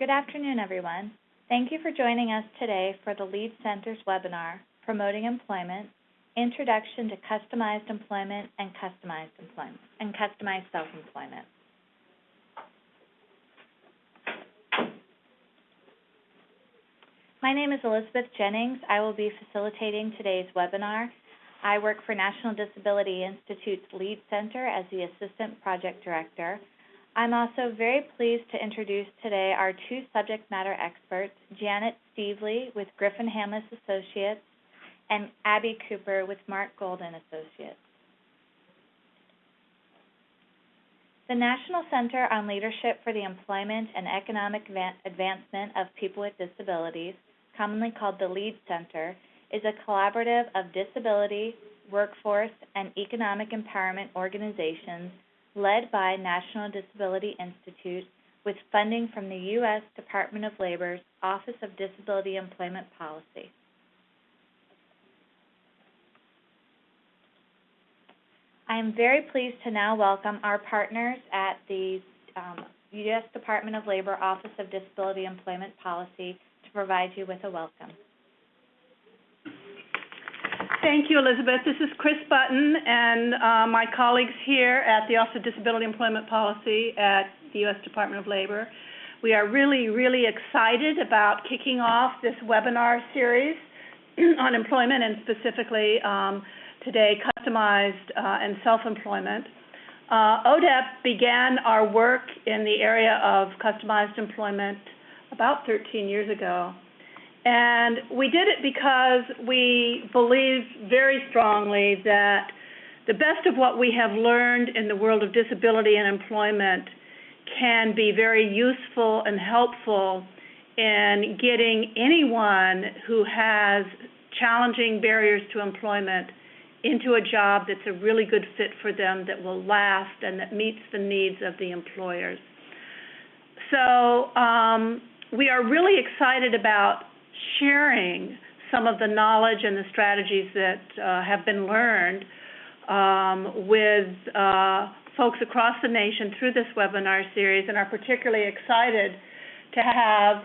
Good afternoon, everyone. Thank you for joining us today for the Lead Center's webinar, Promoting Employment, Introduction to Customized Employment and Customized Self-Employment. My name is Elizabeth Jennings. I will be facilitating today's webinar. I work for National Disability Institute's Lead Center as the Assistant Project Director. I'm also very pleased to introduce today our two subject matter experts, Janet Stevely with Griffin Hamlis Associates and Abby Cooper with Mark Golden Associates. The National Center on Leadership for the Employment and Economic Advancement of People with Disabilities, commonly called the Lead Center, is a collaborative of disability, workforce, and economic empowerment organizations led by National Disability Institute with funding from the U.S. Department of Labor's Office of Disability Employment Policy. I am very pleased to now welcome our partners at the U.S. Department of Labor Office of Disability Employment Policy to provide you with a welcome. Thank you, Elizabeth. This is Chris Button and my colleagues here at the Office of Disability Employment Policy at the U.S. Department of Labor. We are really excited about kicking off this webinar series on employment and specifically today, customized and self-employment. ODEP began our work in the area of customized employment about 13 years ago. And we did it because we believe very strongly that the best of what we have learned in the world of disability and employment can be very useful and helpful in getting anyone who has challenging barriers to employment into a job that's a really good fit for them, that will last, and that meets the needs of the employers. So we are really excited about sharing some of the knowledge and the strategies that have been learned with folks across the nation through this webinar series, and are particularly excited to have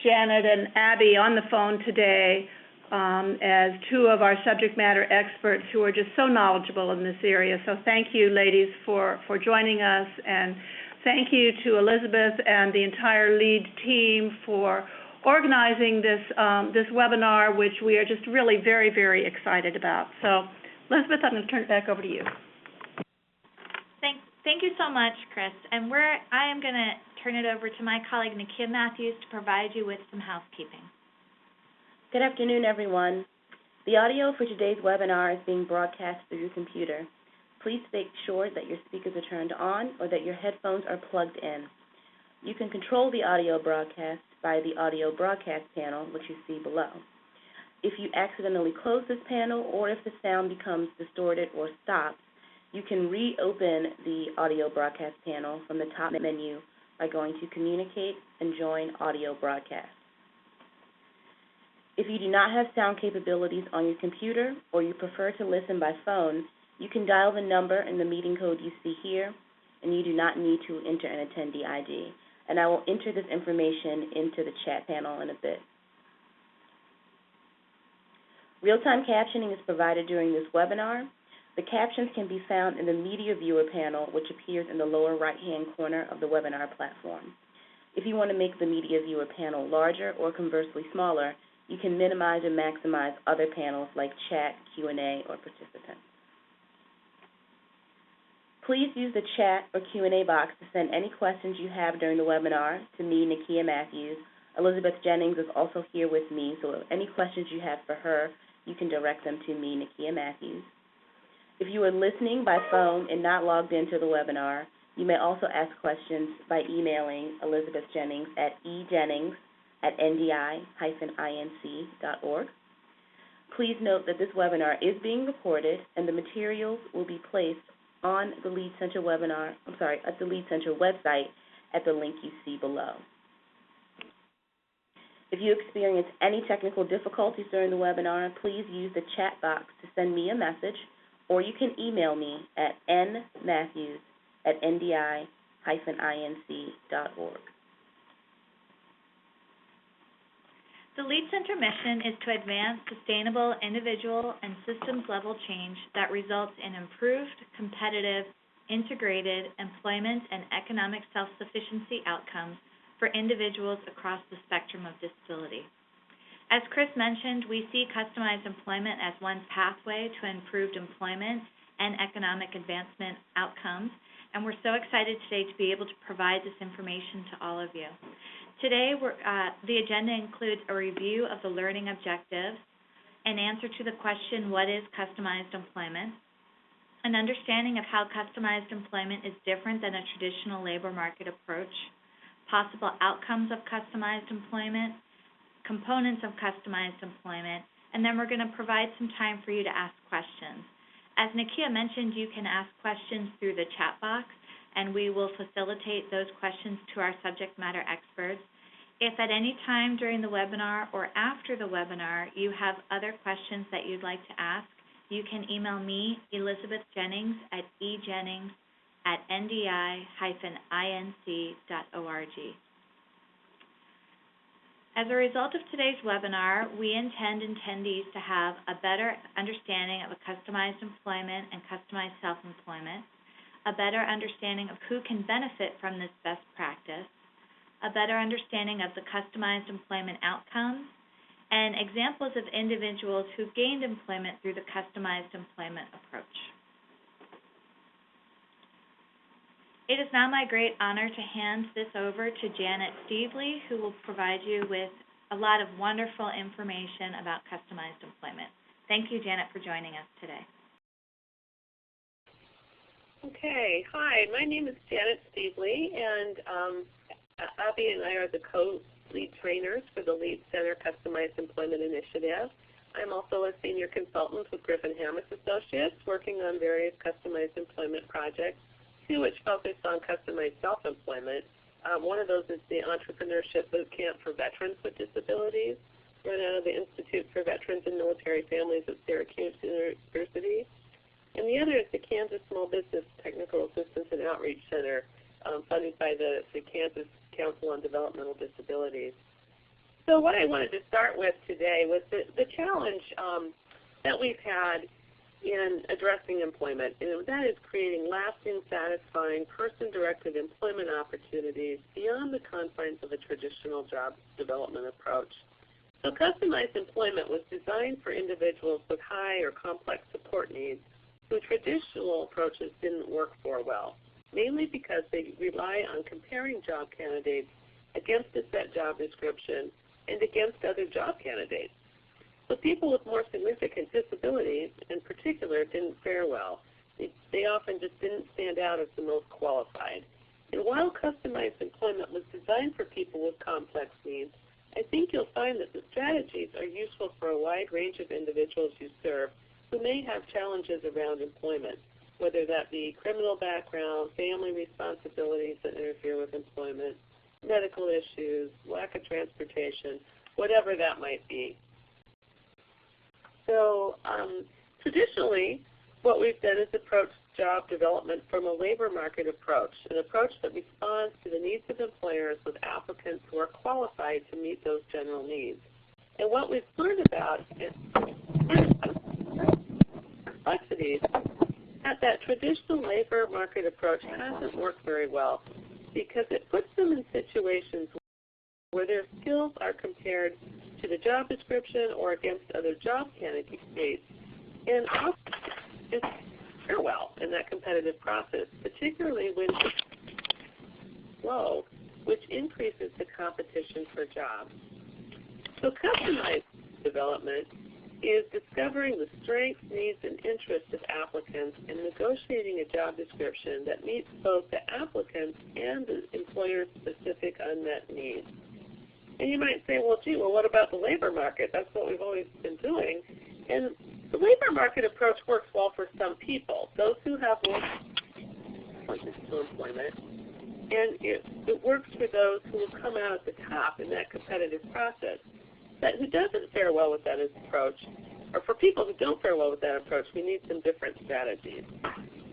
Janet and Abby on the phone today as two of our subject matter experts who are just so knowledgeable in this area. So thank you, ladies, for joining us, and thank you to Elizabeth and the entire LEAD team for organizing this webinar, which we are just really very excited about. So, Elizabeth, I'm going to turn it back over to you. Thank you so much, Chris. And I am going to turn it over to my colleague, Nakia Matthews, to provide you with some housekeeping. Good afternoon, everyone. The audio for today's webinar is being broadcast through your computer. Please make sure that your speakers are turned on or that your headphones are plugged in. You can control the audio broadcast by the audio broadcast panel, which you see below. If you accidentally close this panel, or if the sound becomes distorted or stops, you can reopen the audio broadcast panel from the top menu by going to Communicate and Join Audio Broadcast. If you do not have sound capabilities on your computer, or you prefer to listen by phone, you can dial the number and the meeting code you see here, and you do not need to enter an attendee ID. And I will enter this information into the chat panel in a bit. Real-time captioning is provided during this webinar. The captions can be found in the Media Viewer panel, which appears in the lower right-hand corner of the webinar platform. If you want to make the Media Viewer panel larger or conversely smaller, you can minimize and maximize other panels like chat, Q&A, or participants. Please use the chat or Q&A box to send any questions you have during the webinar to me, Nakia Matthews. Elizabeth Jennings is also here with me, so if any questions you have for her, you can direct them to me, Nakia Matthews. If you are listening by phone and not logged into the webinar, you may also ask questions by emailing Elizabeth Jennings at ejennings@ndi-inc.org. Please note that this webinar is being recorded, and the materials will be placed on the Lead Center at the Lead Center website at the link you see below. If you experience any technical difficulties during the webinar, please use the chat box to send me a message, or you can email me at nmatthews@ndi-inc.org. The LEAD Center mission is to advance sustainable individual and systems-level change that results in improved, competitive, integrated employment and economic self-sufficiency outcomes for individuals across the spectrum of disability. As Chris mentioned, we see customized employment as one pathway to improved employment and economic advancement outcomes, and we're so excited today to be able to provide this information to all of you. Today, the agenda includes a review of the learning objectives, an answer to the question, what is customized employment, an understanding of how customized employment is different than a traditional labor market approach, possible outcomes of customized employment, components of customized employment, and then we're going to provide some time for you to ask questions. As Nakia mentioned, you can ask questions through the chat box, and we will facilitate those questions to our subject matter experts. If at any time during the webinar or after the webinar you have other questions that you'd like to ask, you can email me, Elizabeth Jennings, at ejennings@ndi-inc.org. As a result of today's webinar, we intend attendees to have a better understanding of a customized employment and customized self-employment, a better understanding of who can benefit from this best practice, a better understanding of the customized employment outcomes, and examples of individuals who gained employment through the customized employment approach. It is now my great honor to hand this over to Janet Steveley, who will provide you with a lot of wonderful information about customized employment. Thank you, Janet, for joining us today. Okay, hi, my name is Janet Steveley, and Abby and I are the co-lead trainers for the LEAD Center Customized Employment Initiative. I'm also a senior consultant with Griffin Hammis Associates, working on various customized employment projects, two which focus on customized self-employment. One of those is the Entrepreneurship Bootcamp for Veterans with Disabilities, run out of the Institute for Veterans and Military Families at Syracuse University. And the other is the Kansas Small Business Technical Assistance and Outreach Center, funded by the Kansas Council on Developmental Disabilities. So what I wanted to start with today was the challenge that we've had in addressing employment, and that is creating lasting, satisfying, person-directed employment opportunities beyond the confines of a traditional job development approach. So customized employment was designed for individuals with high or complex support needs who traditional approaches didn't work for well, mainly because they rely on comparing job candidates against a set job description and against other job candidates. So people with more significant disabilities, in particular, didn't fare well. They often just didn't stand out as the most qualified. And while customized employment was designed for people with complex needs, I think you'll find that the strategies are useful for a wide range of individuals you serve who may have challenges around employment, whether that be criminal background, family responsibilities that interfere with employment, medical issues, lack of transportation, whatever that might be. So traditionally, what we've done is approach job development from a labor market approach, an approach that responds to the needs of employers with applicants who are qualified to meet those general needs. And what we've learned about is complexities that traditional labor market approach hasn't worked very well because it puts them in situations where their skills are compared to the job description or against other job candidates, and often just fare well in that competitive process, particularly when it's slow, which increases the competition for jobs. So customized development is discovering the strengths, needs, and interests of applicants and negotiating a job description that meets both the applicant's and the employer's specific unmet needs. And you might say, well, gee, what about the labor market? That's what we've always been doing. And the labor market approach works well for some people, those who have more appointments to employment. And it works for those who will come out at the top in that competitive process. But who doesn't fare well with that approach, or for people who don't fare well with that approach, we need some different strategies.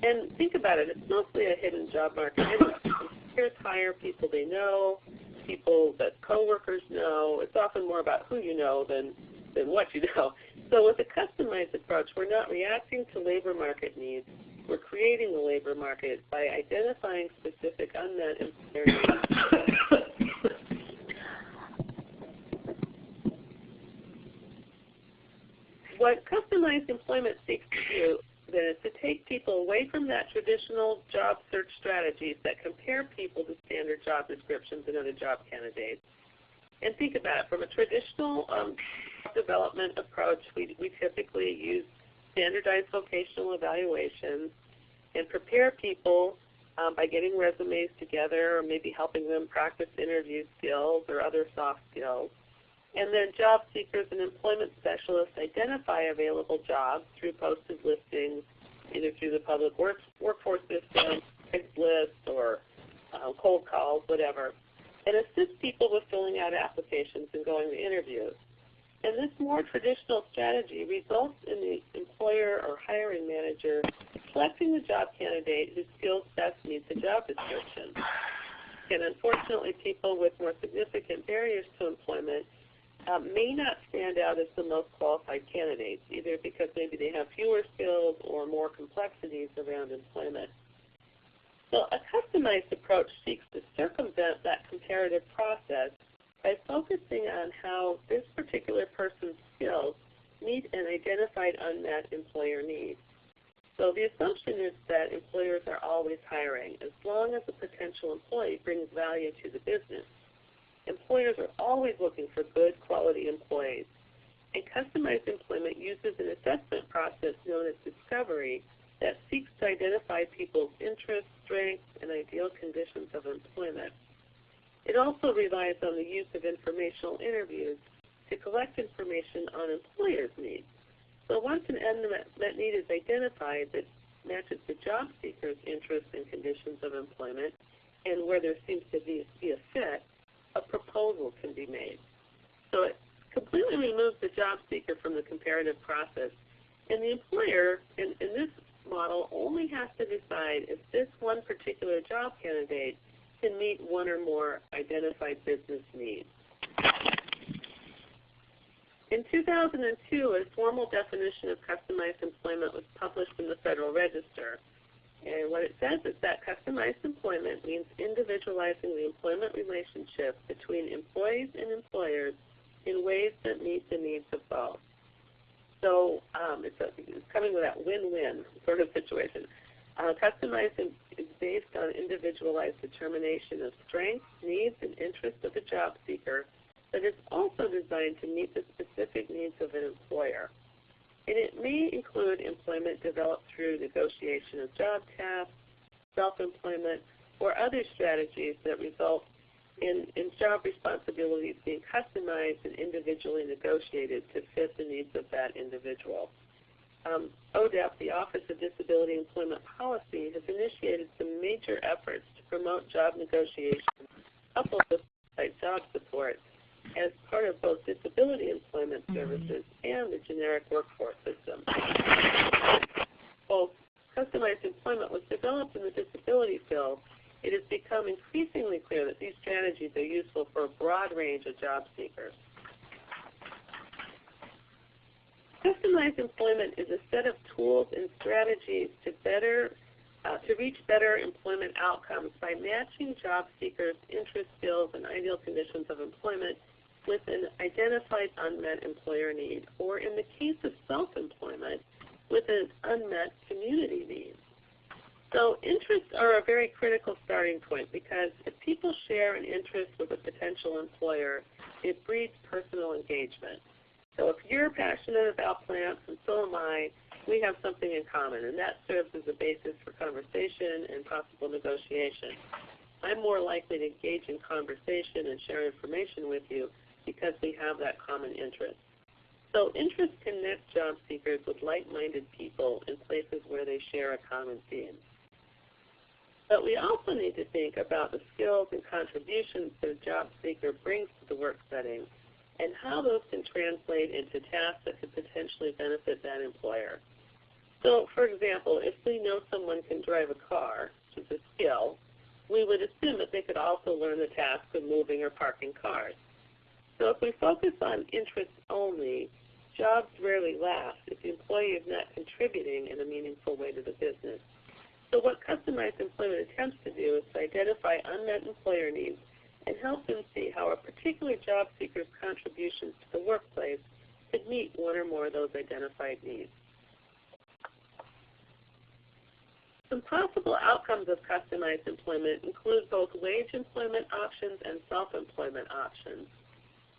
And think about it, it's mostly a hidden job market. Employers hire people they know, people that coworkers know. It's often more about who you know than what you know. So with a customized approach, we're not reacting to labor market needs. We're creating the labor market by identifying specific unmet employer needs. What customized employment seeks to do then is to take people away from that traditional job search strategies that compare people to standard job descriptions and other job candidates. And think about it, from a traditional development approach, we typically use standardized vocational evaluations and prepare people by getting resumes together or maybe helping them practice interview skills or other soft skills. And then job seekers and employment specialists identify available jobs through posted listings, either through the public workforce system, lists, or cold calls, whatever, and assist people with filling out applications and going to interviews. And this more traditional strategy results in the employer or hiring manager selecting the job candidate whose skills best meet the job description. And unfortunately, people with more significant barriers to employment may not stand out as the most qualified candidates, either because maybe they have fewer skills or more complexities around employment. So a customized approach seeks to circumvent that comparative process by focusing on how this particular person's skills meet an identified unmet employer need. So the assumption is that employers are always hiring as long as a potential employee brings value to the business. Employers are always looking for good quality employees. And customized employment uses an assessment process known as discovery that seeks to identify people's interests, strengths, and ideal conditions of employment. It also relies on the use of informational interviews to collect information on employers' needs. So once an unmet need is identified that matches the job seeker's interests and conditions of employment, and where there seems to be a fit, a proposal can be made. So it completely removes the job seeker from the comparative process. And the employer, in this model, only has to decide if this one particular job candidate can meet one or more identified business needs. In 2002, a formal definition of customized employment was published in the Federal Register. And what it says is that customized employment means individualizing the employment relationship between employees and employers in ways that meet the needs of both. So it's coming with that win-win sort of situation. Customized is based on individualized determination of strengths, needs, and interests of the job seeker, but it's also designed to meet the specific needs of an employer. And it may include employment developed through negotiation of job tasks, self-employment, or other strategies that result in job responsibilities being customized and individually negotiated to fit the needs of that individual. ODEP, the Office of Disability Employment Policy, has initiated some major efforts to promote job negotiation coupled with job support as part of both disability employment services and the generic workforce system. While customized employment was developed in the disability field, it has become increasingly clear that these strategies are useful for a broad range of job seekers. Customized employment is a set of tools and strategies to reach better employment outcomes by matching job seekers' interest, skills, and ideal conditions of employment with an identified unmet employer need, or in the case of self-employment, with an unmet community need. So interests are a very critical starting point because if people share an interest with a potential employer, it breeds personal engagement. So if you're passionate about plants and so am I, we have something in common, and that serves as a basis for conversation and possible negotiation. I'm more likely to engage in conversation and share information with you because we have that common interest. So interest connects job seekers with like-minded people in places where they share a common theme. But we also need to think about the skills and contributions that a job seeker brings to the work setting and how those can translate into tasks that could potentially benefit that employer. So, for example, if we know someone can drive a car, which is a skill, we would assume that they could also learn the task of moving or parking cars. So if we focus on interests only, jobs rarely last if the employee is not contributing in a meaningful way to the business. So what customized employment attempts to do is to identify unmet employer needs and help them see how a particular job seeker's contributions to the workplace could meet one or more of those identified needs. Some possible outcomes of customized employment include both wage employment options and self-employment options.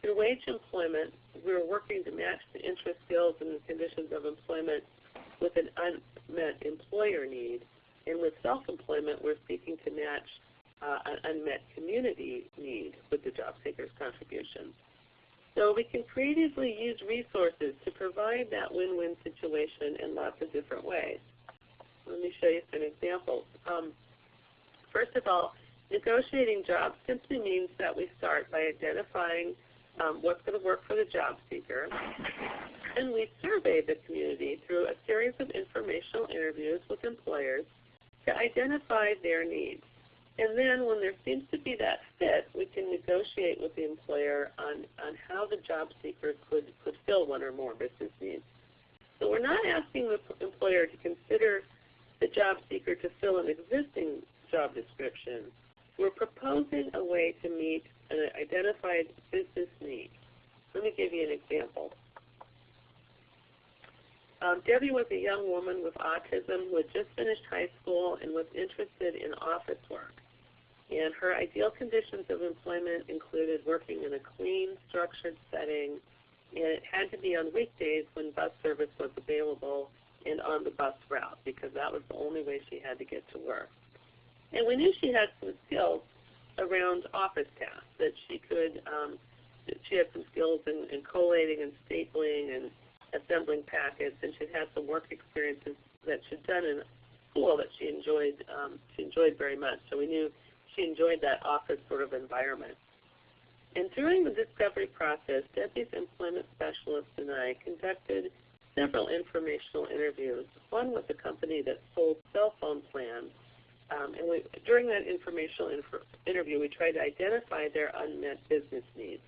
Through wage employment, we're working to match the interest, skills, and conditions of employment with an unmet employer need. And with self-employment, we're seeking to match an unmet community need with the job seeker's contributions. So we can creatively use resources to provide that win-win situation in lots of different ways. Let me show you some examples. First of all, negotiating jobs simply means that we start by identifying what's going to work for the job seeker, and we survey the community through a series of informational interviews with employers to identify their needs. And then when there seems to be that fit, we can negotiate with the employer on how the job seeker could fill one or more business needs. So we're not asking the employer to consider the job seeker to fill an existing job description. We're proposing a way to meet an identified business need. Let me give you an example. Debbie was a young woman with autism who had just finished high school and was interested in office work. And her ideal conditions of employment included working in a clean, structured setting, and it had to be on weekdays when bus service was available and on the bus route, because that was the only way she had to get to work. And we knew she had some skills around office tasks, that she had some skills in collating and stapling and assembling packets, and she'd had some work experiences that she'd done in school that she enjoyed very much. So we knew she enjoyed that office sort of environment. And during the discovery process, Debbie's employment specialist and I conducted several informational interviews, one with a company that sold cell phone plans. And during that informational interview, we tried to identify their unmet business needs.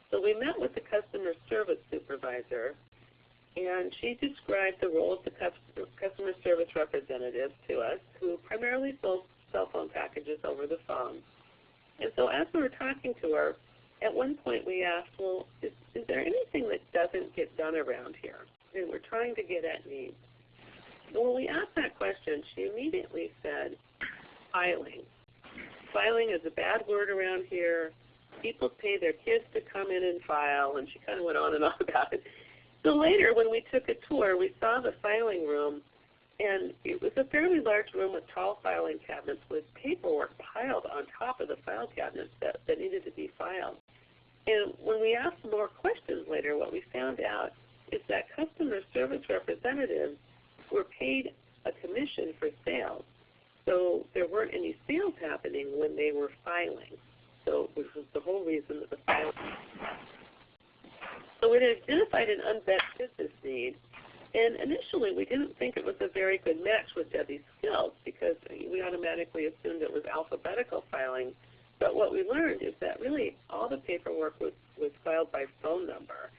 So we met with the customer service supervisor, and she described the role of the customer service representative to us, who primarily sold cell phone packages over the phone. And so as we were talking to her, at one point we asked, well, is there anything that doesn't get done around here? And we're trying to get at needs. And when we asked that question, she immediately said, filing. Filing is a bad word around here. People pay their kids to come in and file, and she kind of went on and on about it. So later, when we took a tour, we saw the filing room, and it was a fairly large room with tall filing cabinets with paperwork piled on top of the file cabinets that needed to be filed. And when we asked more questions later, what we found out is that customer service representatives were paid a commission for sales. So there weren't any sales happening when they were filing. So which was the whole reason that the filing. So we identified an unmet business need, and initially we didn't think it was a very good match with Debbie's skills because we automatically assumed it was alphabetical filing. But what we learned is that really all the paperwork was filed by phone number,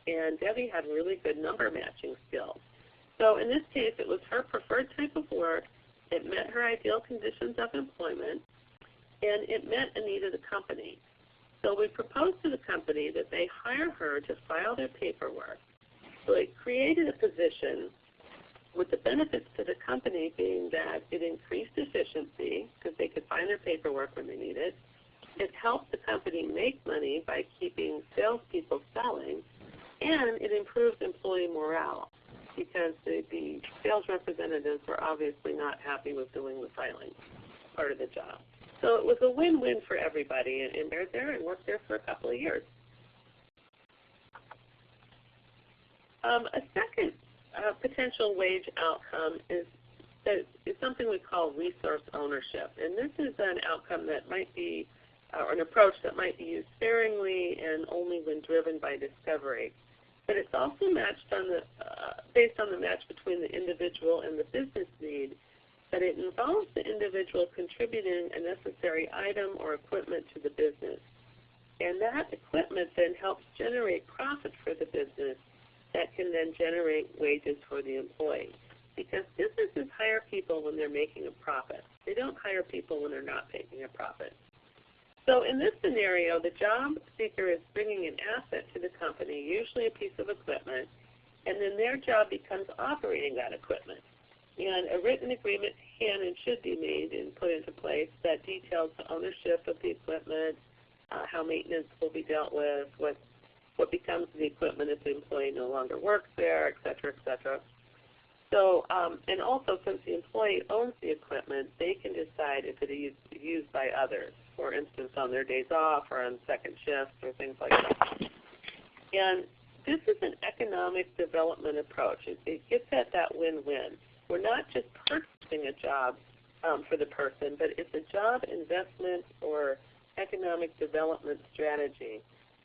and Debbie had really good number matching skills. So in this case, it was her preferred type of work. It met her ideal conditions of employment, and it met a need of the company. So we proposed to the company that they hire her to file their paperwork. So it created a position with the benefits to the company being that it increased efficiency because they could find their paperwork when they need it. It helped the company make money by keeping salespeople selling, and it improved employee morale because the sales representatives were obviously not happy with doing the filing part of the job. So it was a win-win for everybody, and they're there and worked there for a couple of years. A second potential wage outcome is something we call resource ownership. And this is an outcome that might be, or an approach that might be used sparingly and only when driven by discovery. But it's also matched on based on the match between the individual and the business need. but it involves the individual contributing a necessary item or equipment to the business. And that equipment then helps generate profit for the business that can then generate wages for the employee. Because businesses hire people when they're making a profit. They don't hire people when they're not making a profit. So in this scenario, the job seeker is bringing an asset to the company, usually a piece of equipment, and then their job becomes operating that equipment. And a written agreement can and should be made and put into place that details the ownership of the equipment, how maintenance will be dealt with, what becomes of the equipment if the employee no longer works there, et cetera, et cetera. So, and also since the employee owns the equipment, they can decide if it is used by others, for instance, on their days off or on second shifts or things like that. And this is an economic development approach. It gets at that win-win. We're not just purchasing a job for the person, but it's a job investment or economic development strategy.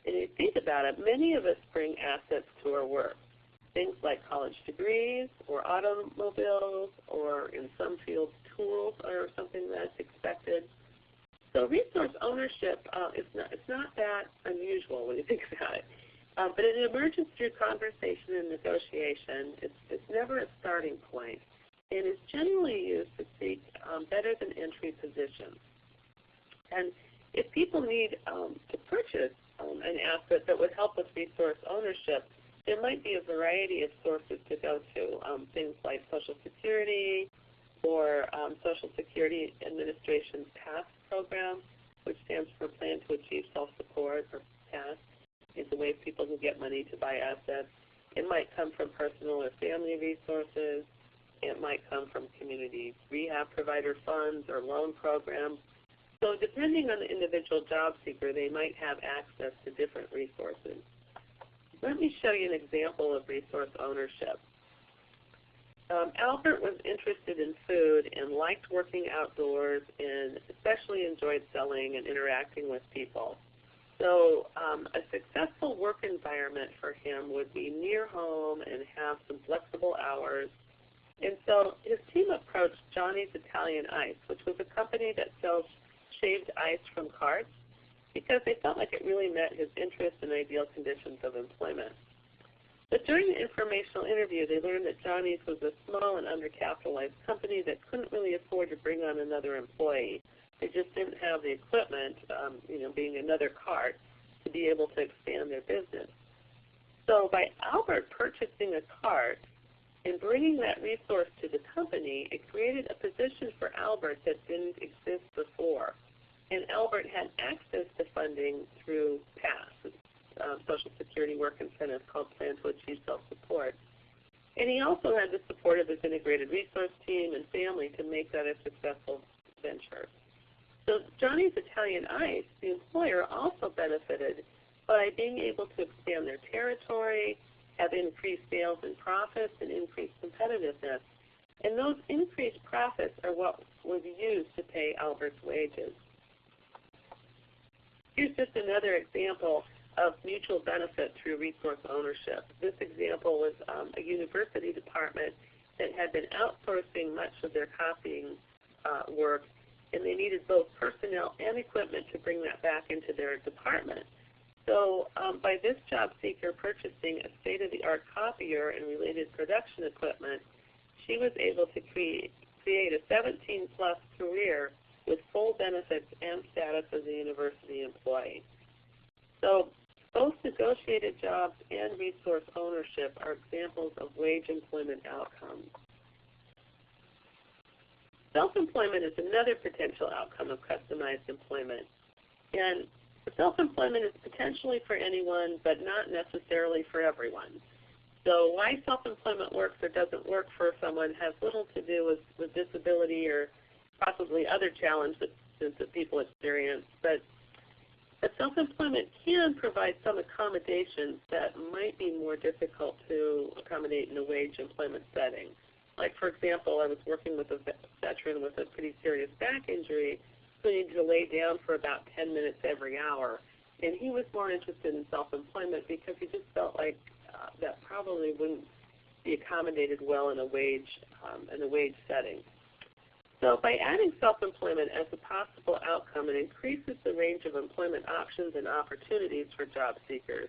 And if you think about it, many of us bring assets to our work. Things like college degrees or automobiles or in some fields tools are something that's expected. So resource ownership it's not that unusual when you think about it. But it emerges through conversation and negotiation. It's never a starting point. And is generally used to seek better than entry positions. And if people need to purchase an asset that would help with resource ownership, there might be a variety of sources to go to, things like Social Security or Social Security Administration's PASS program, which stands for Plan to Achieve Self-Support, or PASS. It's a way people can get money to buy assets. It might come from personal or family resources. It might come from community rehab provider funds or loan programs. So depending on the individual job seeker, they might have access to different resources. Let me show you an example of resource ownership. Albert was interested in food and liked working outdoors and especially enjoyed selling and interacting with people. So a successful work environment for him would be near home and have some flexible hours. And so his team approached Johnny's Italian Ice, which was a company that sells shaved ice from carts, because they felt like it really met his interests and ideal conditions of employment. But during the informational interview, they learned that Johnny's was a small and undercapitalized company that couldn't really afford to bring on another employee. They just didn't have the equipment, being another cart, to be able to expand their business. So by Albert purchasing a cart and bringing that resource to the company, it created a position for Albert that didn't exist before. And Albert had access to funding through PASS, Social Security Work Incentive called Plan to Achieve Self-Support. And he also had the support of his integrated resource team and family to make that a successful venture. So Johnny's Italian Ice, the employer, also benefited by being able to expand their territory, have increased sales and profits, and increased competitiveness. And those increased profits are what was used to pay Albert's wages. Here's just another example of mutual benefit through resource ownership. This example was a university department that had been outsourcing much of their copying work, and they needed both personnel and equipment to bring that back into their department. So by this job seeker purchasing a state-of-the-art copier and related production equipment, she was able to create a 17-plus career with full benefits and status as a university employee. So both negotiated jobs and resource ownership are examples of wage employment outcomes. Self-employment is another potential outcome of customized employment. And self-employment is potentially for anyone, but not necessarily for everyone. So why self-employment works or doesn't work for someone has little to do with disability or possibly other challenges that people experience. But self-employment can provide some accommodations that might be more difficult to accommodate in a wage employment setting. Like, for example, I was working with a veteran with a pretty serious back injury who needed to lay down for about 10 minutes every hour. And he was more interested in self-employment because he just felt like that probably wouldn't be accommodated well in a wage setting. So by adding self-employment as a possible outcome, it increases the range of employment options and opportunities for job seekers.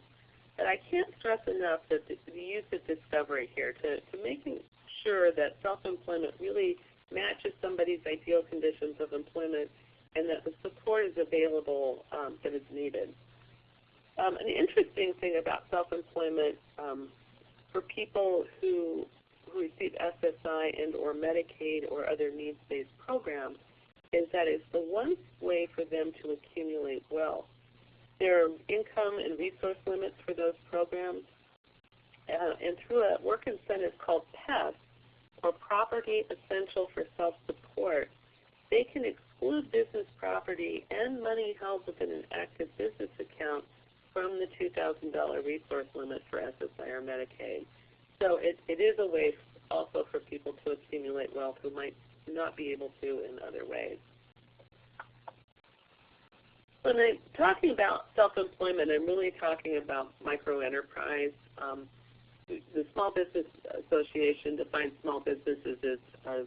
But I can't stress enough that the use of discovery here to making sure that self-employment really matches somebody's ideal conditions of employment and that the support is available that is needed. An interesting thing about self-employment for people who receive SSI and or Medicaid or other needs-based programs is that it's the one way for them to accumulate wealth. There are income and resource limits for those programs, and through a work incentive called PES, or Property Essential for Self-Support, they can exclude business property and money held within an active business account from the $2,000 resource limit for SSI or Medicaid. So it is a way also for people to accumulate wealth who might not be able to in other ways. When I'm talking about self-employment, I'm really talking about microenterprise. The Small Business Association defines small businesses as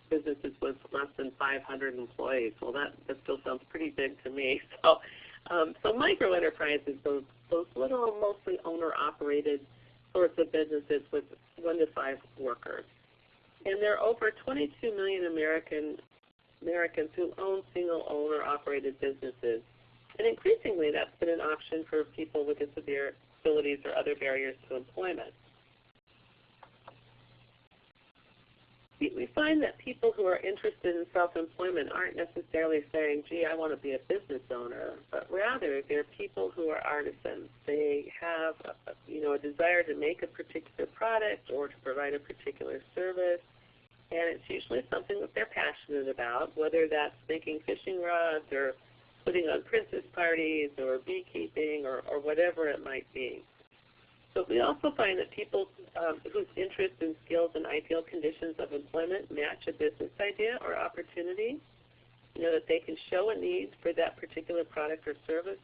businesses with less than 500 employees. Well, that still sounds pretty big to me. So microenterprises, those little, mostly owner-operated sorts of businesses with 1 to 5 workers. And there are over 22 million Americans who own single owner-operated businesses. And increasingly, that's been an option for people with disabilities or other barriers to employment. We find that people who are interested in self-employment aren't necessarily saying, gee, I want to be a business owner, but rather they're people who are artisans. They have a desire to make a particular product or to provide a particular service, and it's usually something that they're passionate about, whether that's making fishing rods or putting on princess parties or beekeeping or whatever it might be. But we also find that people whose interests and skills and ideal conditions of employment match a business idea or opportunity, that they can show a need for that particular product or service,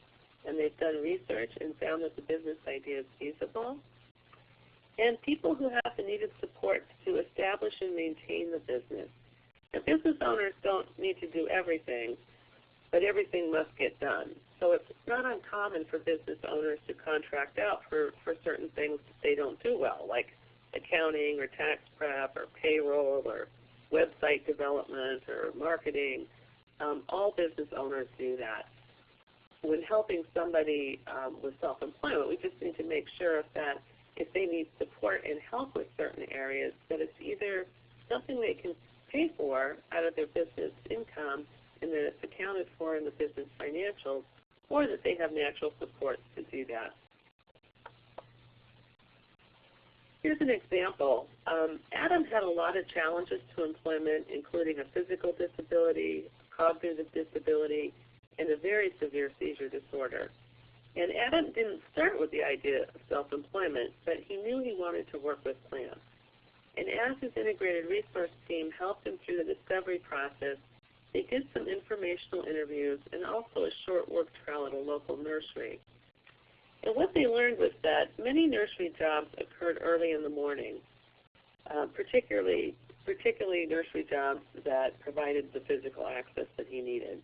and they've done research and found that the business idea is feasible. And people who have the needed support to establish and maintain the business. Now, business owners don't need to do everything, but everything must get done. So it's not uncommon for business owners to contract out for certain things that they don't do well, like accounting or tax prep or payroll or website development or marketing. All business owners do that. When helping somebody with self-employment, we just need to make sure that if they need support and help with certain areas, that it's either something they can pay for out of their business income and that it's accounted for in the business financials, or that they have natural support to do that. Here's an example. Adam had a lot of challenges to employment, including a physical disability, cognitive disability, and a very severe seizure disorder. And Adam didn't start with the idea of self-employment, but he knew he wanted to work with plants. And as his integrated resource team helped him through the discovery process, they did some informational interviews and also a short work trial at a local nursery. And what they learned was that many nursery jobs occurred early in the morning, particularly nursery jobs that provided the physical access that he needed.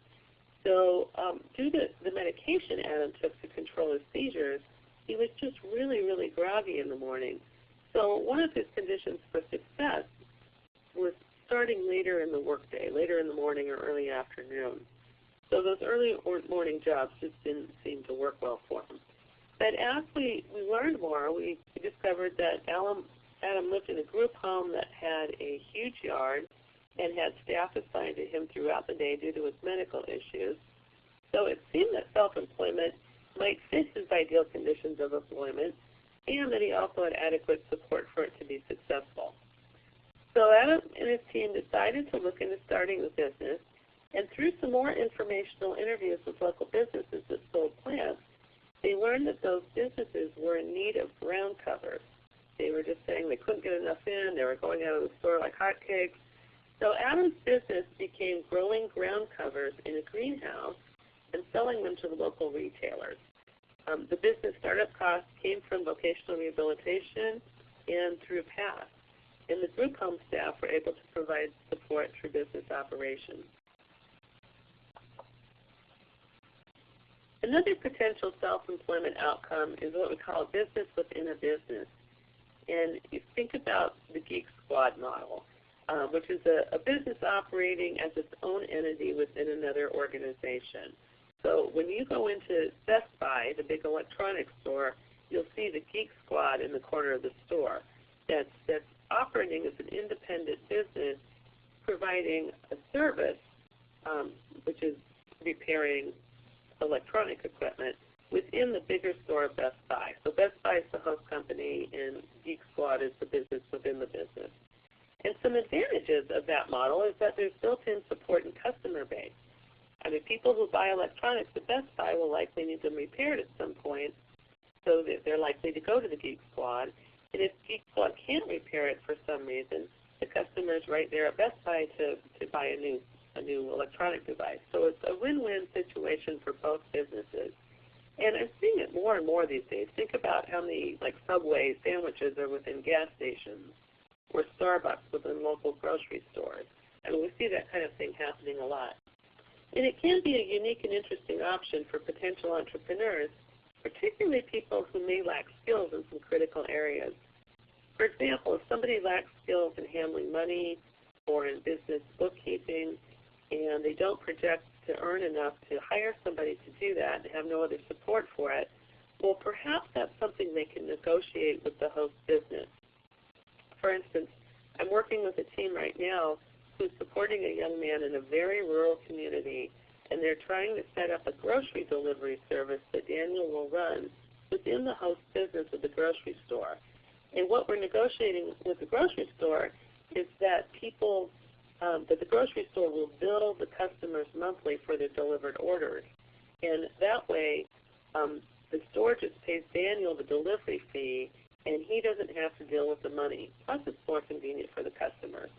So due to the medication Adam took to control his seizures, he was just really, really groggy in the morning. So one of his conditions for success was starting later in the workday, later in the morning or early afternoon. So those early morning jobs just didn't seem to work well for him. But as we learned more, we discovered that Adam lived in a group home that had a huge yard and had staff assigned to him throughout the day due to his medical issues. So it seemed that self-employment might fit his ideal conditions of employment, and that he also had adequate support for it to be successful. So Adam and his team decided to look into starting the business, and through some more informational interviews with local businesses that sold plants, they learned that those businesses were in need of ground covers. They were just saying they couldn't get enough in, they were going out of the store like hotcakes. So Adam's business became growing ground covers in a greenhouse and selling them to the local retailers. The business startup costs came from vocational rehabilitation and through PATH. and the group home staff were able to provide support through business operations. Another potential self-employment outcome is what we call business within a business. And you think about the Geek Squad model, which is a business operating as its own entity within another organization. So when you go into Best Buy, the big electronics store, you'll see the Geek Squad in the corner of the store that's operating as an independent business providing a service, which is repairing electronic equipment within the bigger store of Best Buy. So Best Buy is the host company and Geek Squad is the business within the business. And some advantages of that model is that there's built-in support and customer base. I mean, people who buy electronics at Best Buy will likely need them repaired at some point, so that they're likely to go to the Geek Squad. And if Geek Squad can't repair it for some reason, the customer is right there at Best Buy to buy a new electronic device. So it's a win-win situation for both businesses. And I'm seeing it more and more these days. Think about how many Subway sandwiches are within gas stations or Starbucks within local grocery stores. I mean, we see that kind of thing happening a lot. And it can be a unique and interesting option for potential entrepreneurs, particularly people who may lack skills in some critical areas. For example, if somebody lacks skills in handling money or in business bookkeeping, and they don't project to earn enough to hire somebody to do that and have no other support for it, well, perhaps that's something they can negotiate with the host business. For instance, I'm working with a team right now who's supporting a young man in a very rural community, and they're trying to set up a grocery delivery service that Daniel will run within the host business of the grocery store. And what we're negotiating with the grocery store is that that the grocery store will bill the customers monthly for their delivered orders. And that way, the store just pays Daniel the delivery fee, and he doesn't have to deal with the money. Plus, it's more convenient for the customers.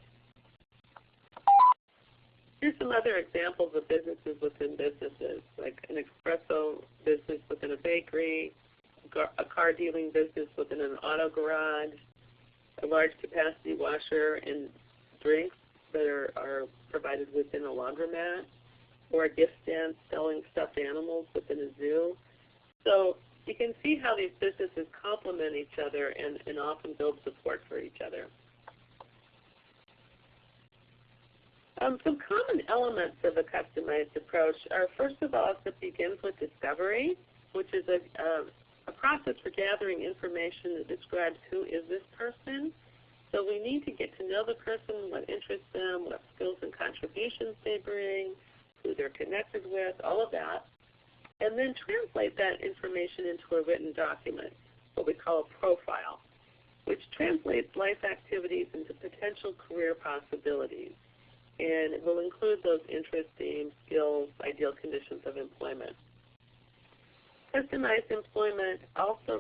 Here's some other examples of businesses within businesses, like an espresso business within a bakery, a car dealing business within an auto garage, a large capacity washer and drinks that are provided within a laundromat, or a gift stand selling stuffed animals within a zoo. So you can see how these businesses complement each other and often build support for each other. Some common elements of a customized approach are, first of all, it begins with discovery, which is a process for gathering information that describes who is this person. So we need to get to know the person, what interests them, what skills and contributions they bring, who they're connected with, all of that, and then translate that information into a written document, what we call a profile, which translates life activities into potential career possibilities. And it will include those interests, themes, skills, ideal conditions of employment. Customized employment also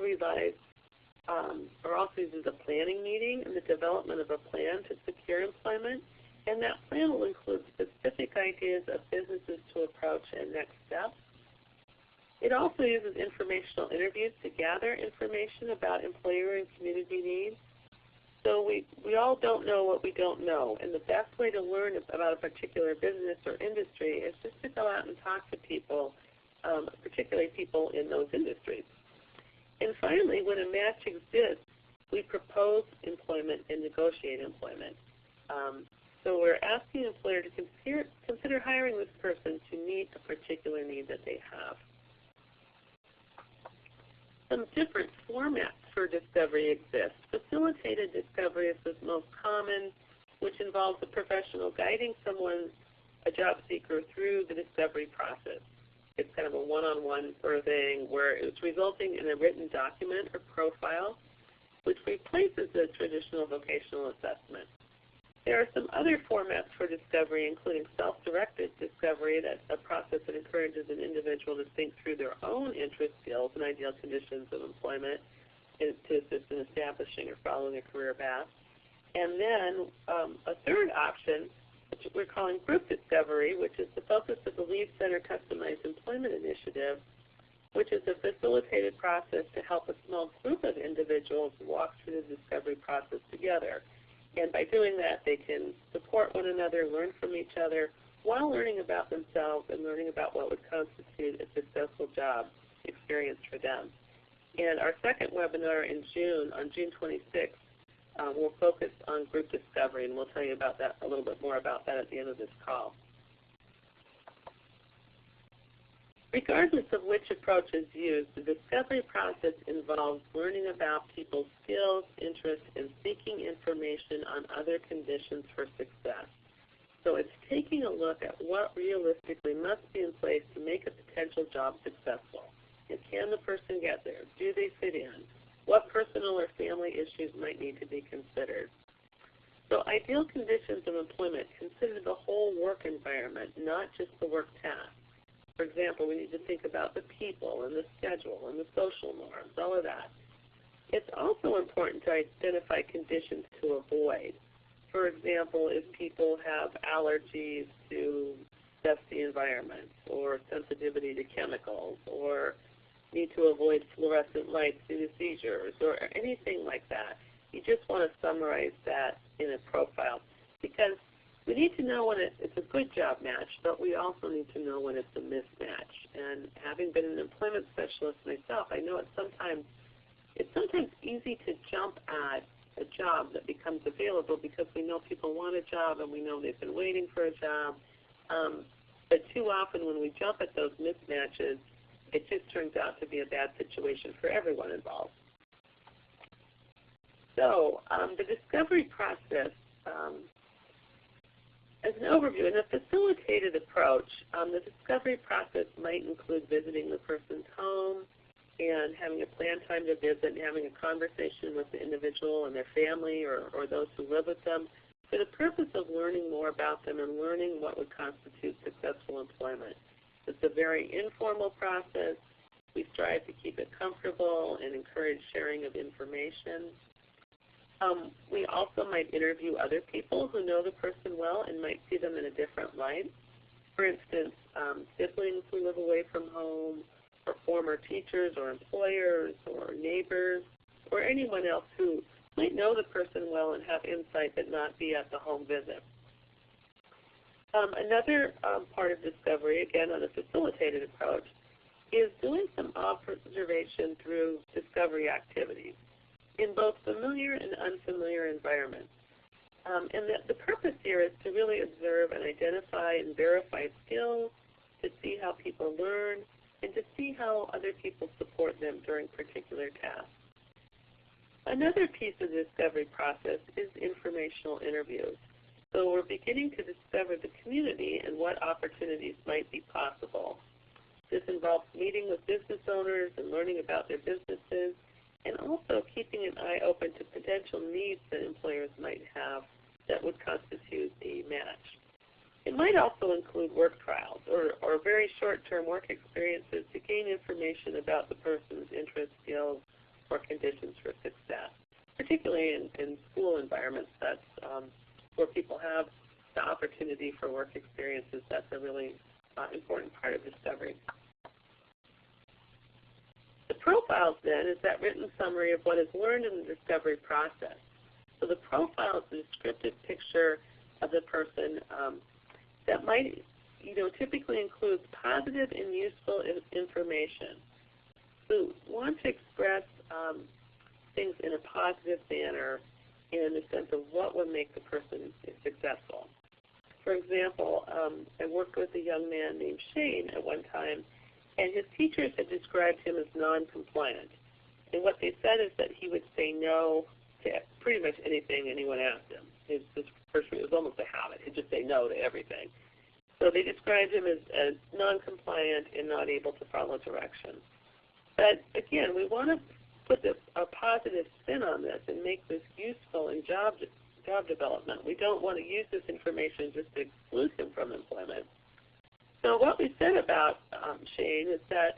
uses a planning meeting and the development of a plan to secure employment, and that plan will include specific ideas of businesses to approach and next steps. It also uses informational interviews to gather information about employer and community needs. So we all don't know what we don't know, and the best way to learn about a particular business or industry is just to go out and talk to people, particularly people in those industries. And finally, when a match exists, we propose employment and negotiate employment. So we're asking the employer to consider hiring this person to meet a particular need that they have. Some different formats for discovery exist. Facilitated discovery is the most common, which involves a professional guiding someone, a job seeker, through the discovery process. It's kind of a one-on-one sort of thing where it's resulting in a written document or profile, which replaces the traditional vocational assessment. There are some other formats for discovery, including self-directed discovery. That's a process that encourages an individual to think through their own interest, skills, and ideal conditions of employment to assist in establishing or following a career path. And then a third option, which we're calling group discovery, which is the focus of the Lead Center Customized Employment Initiative, which is a facilitated process to help a small group of individuals walk through the discovery process together. And by doing that, they can support one another, learn from each other, while learning about themselves and learning about what would constitute a successful job experience for them. And our second webinar in June, on June 26th, we'll focus on group discovery, and we'll tell you about that, a little bit more about that at the end of this call. Regardless of which approach is used, the discovery process involves learning about people's skills, interests, and seeking information on other conditions for success. So it's taking a look at what realistically must be in place to make a potential job successful. And can the person get there? Do they fit in? What personal or family issues might need to be considered? So ideal conditions of employment consider the whole work environment, not just the work task. For example, we need to think about the people and the schedule and the social norms, all of that. It's also important to identify conditions to avoid. For example, if people have allergies to dusty environments or sensitivity to chemicals or need to avoid fluorescent lights due to seizures or anything like that, you just want to summarize that in a profile, because we need to know when it's a good job match, but we also need to know when it's a mismatch. And having been an employment specialist myself, I know it's sometimes easy to jump at a job that becomes available because we know people want a job and we know they've been waiting for a job. But too often when we jump at those mismatches, it just turns out to be a bad situation for everyone involved. So the discovery process, as an overview, in a facilitated approach, the discovery process might include visiting the person's home and having a planned time to visit and having a conversation with the individual and their family or those who live with them for the purpose of learning more about them and learning what would constitute successful employment. It's a very informal process. We strive to keep it comfortable and encourage sharing of information. We also might interview other people who know the person well and might see them in a different light. For instance, siblings who live away from home, or former teachers or employers or neighbors, or anyone else who might know the person well and have insight but not be at the home visit. Another part of discovery, again on a facilitated approach, is doing some observation through discovery activities in both familiar and unfamiliar environments. And the purpose here is to really observe and identify and verify skills, to see how people learn, and to see how other people support them during particular tasks. Another piece of the discovery process is informational interviews. So we're beginning to discover the community and what opportunities might be possible. This involves meeting with business owners and learning about their businesses, and also keeping an eye open to potential needs that employers might have that would constitute a match. It might also include work trials or very short-term work experiences to gain information about the person's interests, skills, or conditions for success. Particularly in school environments, that's where people have the opportunity for work experiences. That's a really important part of discovery. The profiles, then, is that written summary of what is learned in the discovery process. So the profile is a descriptive picture of the person that might, typically includes positive and useful information. So we want to express things in a positive manner in the sense of what would make the person successful. For example, I worked with a young man named Shane at one time, and his teachers had described him as non-compliant. And what they said is that he would say no to pretty much anything anyone asked him. It was almost a habit. He'd just say no to everything. So they described him as non-compliant and not able to follow directions. But again, we want to put a positive spin on this and make this useful in job development. We don't want to use this information just to exclude him from employment. So what we said about Shane is that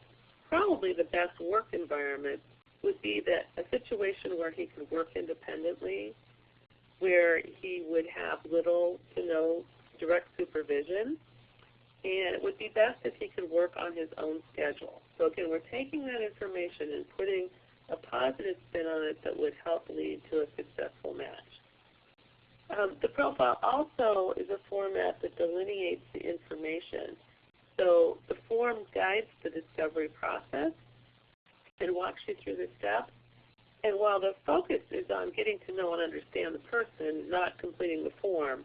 probably the best work environment would be that a situation where he could work independently, where he would have little to no direct supervision, and it would be best if he could work on his own schedule. So again, we're taking that information and putting a positive spin on it that would help lead to a successful match. The profile also is a format that delineates the information. So the form guides the discovery process and walks you through the steps. And while the focus is on getting to know and understand the person, not completing the form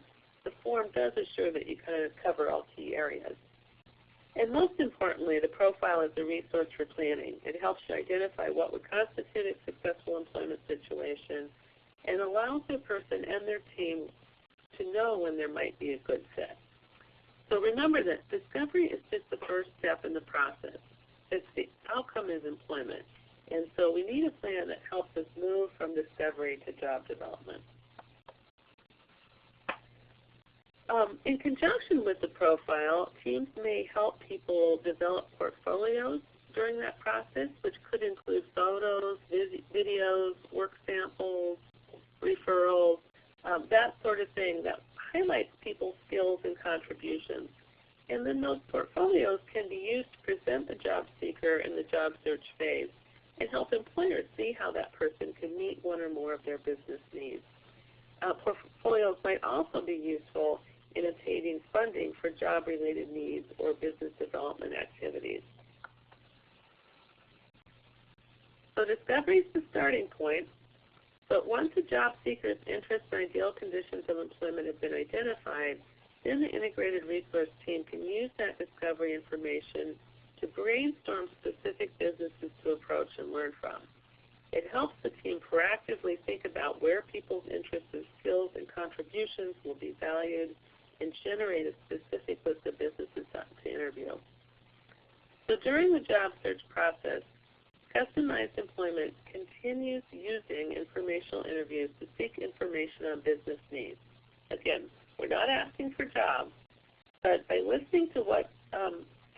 does assure that you kind of cover all key areas. And most importantly, the profile is a resource for planning. It helps you identify what would constitute a successful employment situation and allows the person and their team to know when there might be a good fit. So remember that discovery is just the first step in the process. It's the outcome is employment. And so we need a plan that helps us move from discovery to job development. In conjunction with the profile, teams may help people develop portfolios during that process, which could include photos, videos, work samples, referrals, that sort of thing that highlights people's skills and contributions. And then those portfolios can be used to present the job seeker in the job search phase and help employers see how that person can meet one or more of their business needs. Portfolios might also be useful in obtaining funding for job-related needs or business development activities. So discovery is the starting point, but once a job seeker's interests and ideal conditions of employment have been identified, then the integrated resource team can use that discovery information to brainstorm specific businesses to approach and learn from. It helps the team proactively think about where people's interests and skills and contributions will be valued and generate a specific list of businesses to interview. So during the job search process, customized employment continues using informational interviews to seek information on business needs. Again, we're not asking for jobs, but by listening to what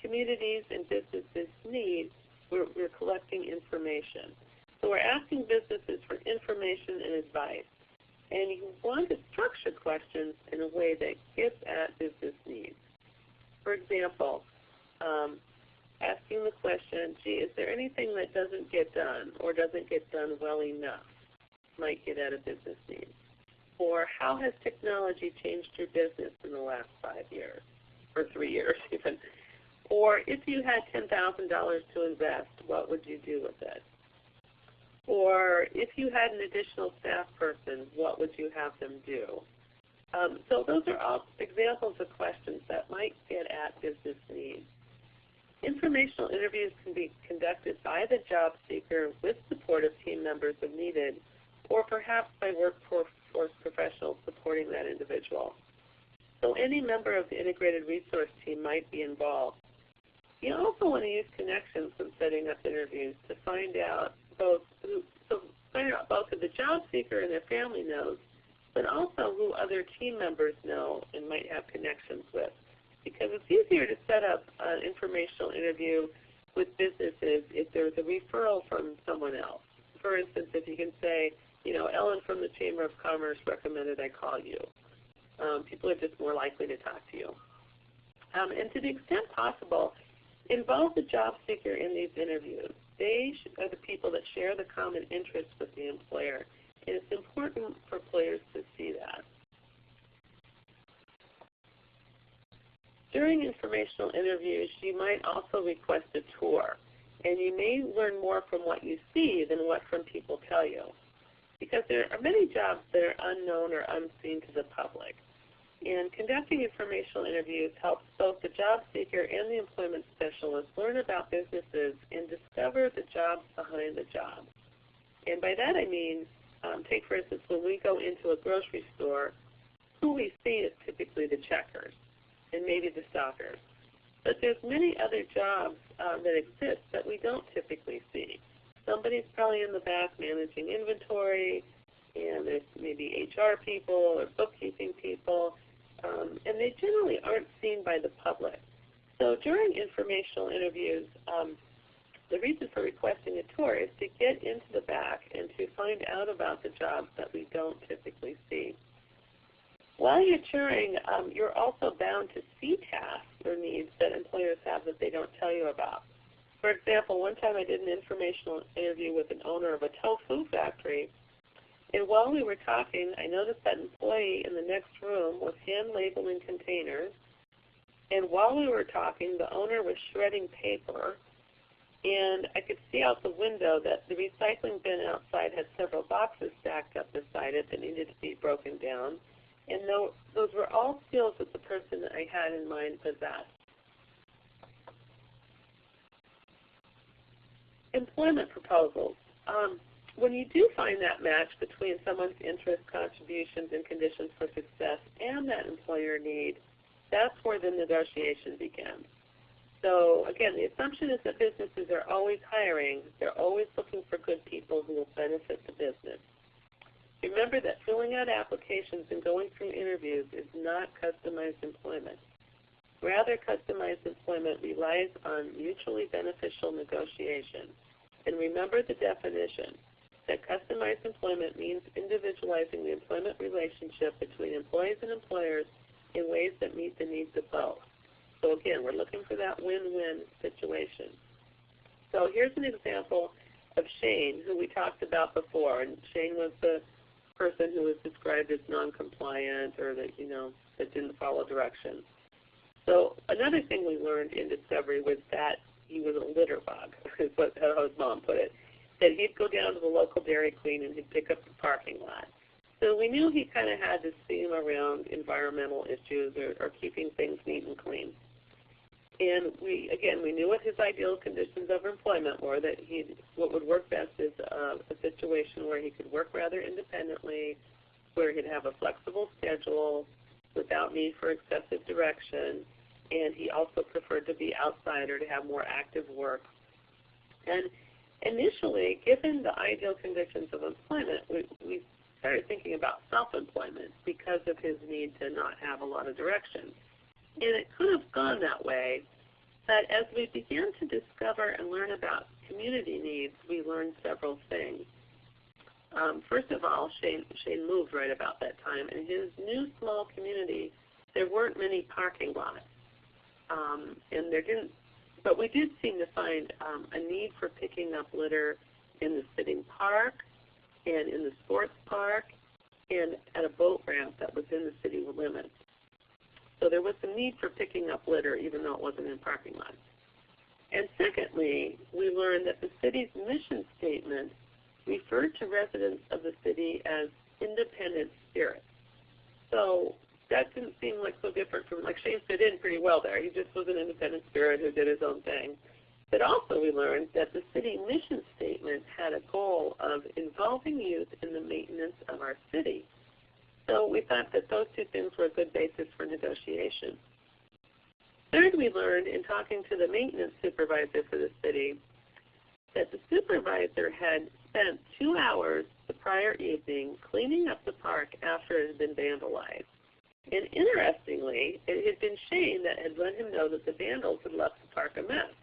communities and businesses need, we're collecting information. So we're asking businesses for information and advice. And you want to structure questions in a way that gets at business needs. For example, asking the question, gee, is there anything that doesn't get done or doesn't get done well enough might get at a business need? Or how has technology changed your business in the last 5 years, or 3 years even? Or if you had $10,000 to invest, what would you do with it? Or if you had an additional staff person, what would you have them do? So those are all examples of questions that might get at business needs. Informational interviews can be conducted by the job seeker with supportive team members if needed, or perhaps by workforce professionals supporting that individual. So any member of the integrated resource team might be involved. You also want to use connections when setting up interviews to find out both who the job seeker and their family knows, but also who other team members know and might have connections with. Because it's easier to set up an informational interview with businesses if there's a referral from someone else. For instance, if you can say, you know, Ellen from the Chamber of Commerce recommended I call you. People are just more likely to talk to you. And to the extent possible, involve the job seeker in these interviews. They are the people that share the common interests with the employer, and it's important for employers to see that. During informational interviews, you might also request a tour, and you may learn more from what you see than what from people tell you, because there are many jobs that are unknown or unseen to the public. And conducting informational interviews helps both the job seeker and the employment specialist learn about businesses and discover the jobs behind the job. And by that I mean, take for instance, when we go into a grocery store, who we see is typically the checkers and maybe the stockers. But there's many other jobs that exist that we don't typically see. Somebody's probably in the back managing inventory, and there's maybe HR people or bookkeeping people, and they generally aren't seen by the public. So during informational interviews, the reason for requesting a tour is to get into the back and to find out about the jobs that we don't typically see. While you're touring, you're also bound to see tasks or needs that employers have that they don't tell you about. For example, one time I did an informational interview with an owner of a tofu factory, And while we were talking, I noticed that employee in the next room was hand labeling containers. And while we were talking, the owner was shredding paper. And I could see out the window that the recycling bin outside had several boxes stacked up beside it that needed to be broken down. And those were all skills that the person that I had in mind possessed. Employment proposals. When you do find that match between someone's interests, contributions, and conditions for success and that employer need, that's where the negotiation begins. So again, the assumption is that businesses are always hiring. They're always looking for good people who will benefit the business. Remember that filling out applications and going through interviews is not customized employment. Rather, customized employment relies on mutually beneficial negotiation. And remember the definition, that customized employment means individualizing the employment relationship between employees and employers in ways that meet the needs of both. So again, we're looking for that win-win situation. So here's an example of Shane, who we talked about before. And Shane was the person who was described as non-compliant or that, that didn't follow directions. So another thing we learned in Discovery was that he was a litter bug, is how his mom put it. That he'd go down to the local Dairy Queen and he'd pick up the parking lot. So we knew he kind of had this theme around environmental issues or keeping things neat and clean. And we knew what his ideal conditions of employment were, that what would work best is a situation where he could work rather independently, where he'd have a flexible schedule without need for excessive direction, and he also preferred to be outside or to have more active work. And initially, given the ideal conditions of employment, we started thinking about self-employment because of his need to not have a lot of direction. And it could have gone that way, but as we began to discover and learn about community needs, we learned several things. First of all, Shane moved right about that time. In his new small community, there weren't many parking lots, but we did seem to find a need for picking up litter in the sitting park and in the sports park and at a boat ramp that was in the city limits. So there was some need for picking up litter even though it wasn't in parking lots. And secondly, we learned that the city's mission statement referred to residents of the city as independent spirits. So that didn't seem like so different from, like Shane fit in pretty well there. He just was an independent spirit who did his own thing. But also we learned that the city mission statement had a goal of involving youth in the maintenance of our city. So we thought that those two things were a good basis for negotiation. Third, we learned in talking to the maintenance supervisor for the city that the supervisor had spent 2 hours the prior evening cleaning up the park after it had been vandalized. And interestingly, it had been Shane that had let him know that the vandals had left the park a mess.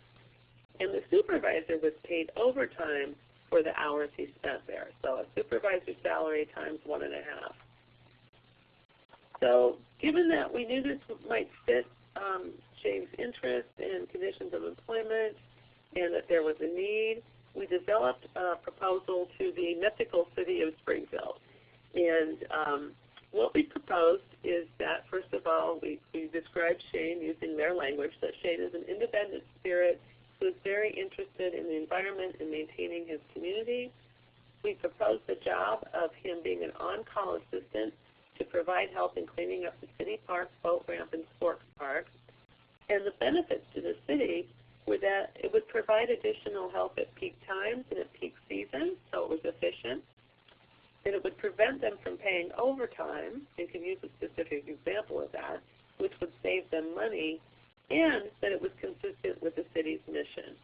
And the supervisor was paid overtime for the hours he spent there. So a supervisor's salary times 1.5. So given that we knew this might fit Shane's interest and conditions of employment and that there was a need, we developed a proposal to the mythical city of Springfield. And what we proposed is that, first of all, we described Shane using their language, that Shane is an independent spirit who is very interested in the environment and maintaining his community. We proposed the job of him being an on-call assistant to provide help in cleaning up the city park, boat ramp, and sports park. And the benefits to the city were that it would provide additional help at peak times and at peak season, so it was efficient. That it would prevent them from paying overtime, and can use a specific example of that, which would save them money, and that it was consistent with the city's mission.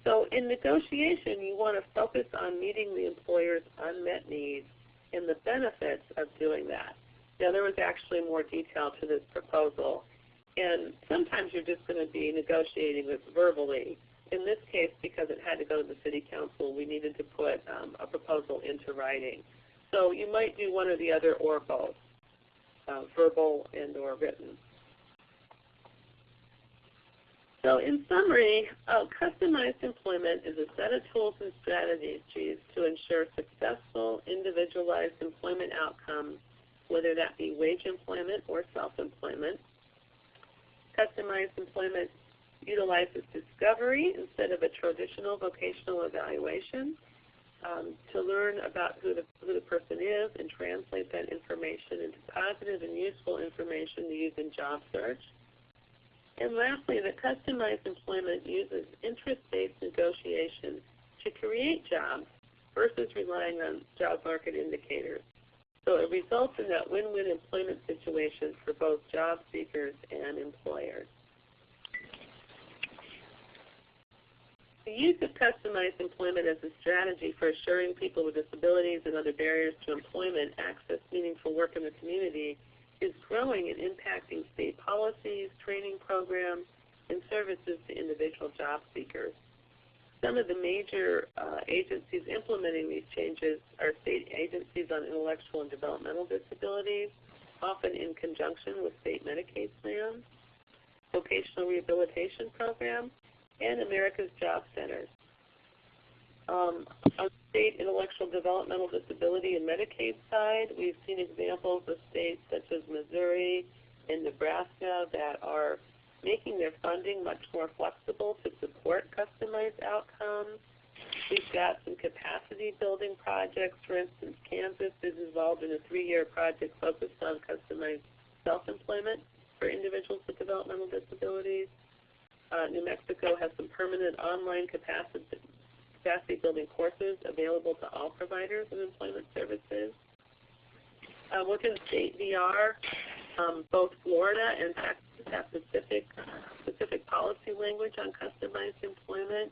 So in negotiation, you want to focus on meeting the employer's unmet needs and the benefits of doing that. Now, there was actually more detail to this proposal, and sometimes you're just going to be negotiating this verbally. In this case, because it had to go to the city council, we needed to put a proposal into writing. So you might do one or the other or both, verbal and or written. So in summary, customized employment is a set of tools and strategies to ensure successful, individualized employment outcomes, whether that be wage employment or self-employment. Customized employment utilizes discovery instead of a traditional vocational evaluation to learn about who the person is and translate that information into positive and useful information to use in job search. And lastly, the customized employment uses interest-based negotiation to create jobs versus relying on job market indicators. So it results in that win-win employment situation for both job seekers and employers. The use of customized employment as a strategy for assuring people with disabilities and other barriers to employment access meaningful work in the community is growing and impacting state policies, training programs, and services to individual job seekers. Some of the major agencies implementing these changes are state agencies on intellectual and developmental disabilities, often in conjunction with state Medicaid plans, vocational rehabilitation programs, and America's Job Centers. On the state intellectual developmental disability and Medicaid side, we've seen examples of states such as Missouri and Nebraska that are making their funding much more flexible to support customized outcomes. We've got some capacity building projects. For instance, Kansas is involved in a 3-year project focused on customized self-employment for individuals with developmental disabilities. New Mexico has some permanent online capacity building courses available to all providers of employment services. Within state VR, both Florida and Texas have specific policy language on customized employment.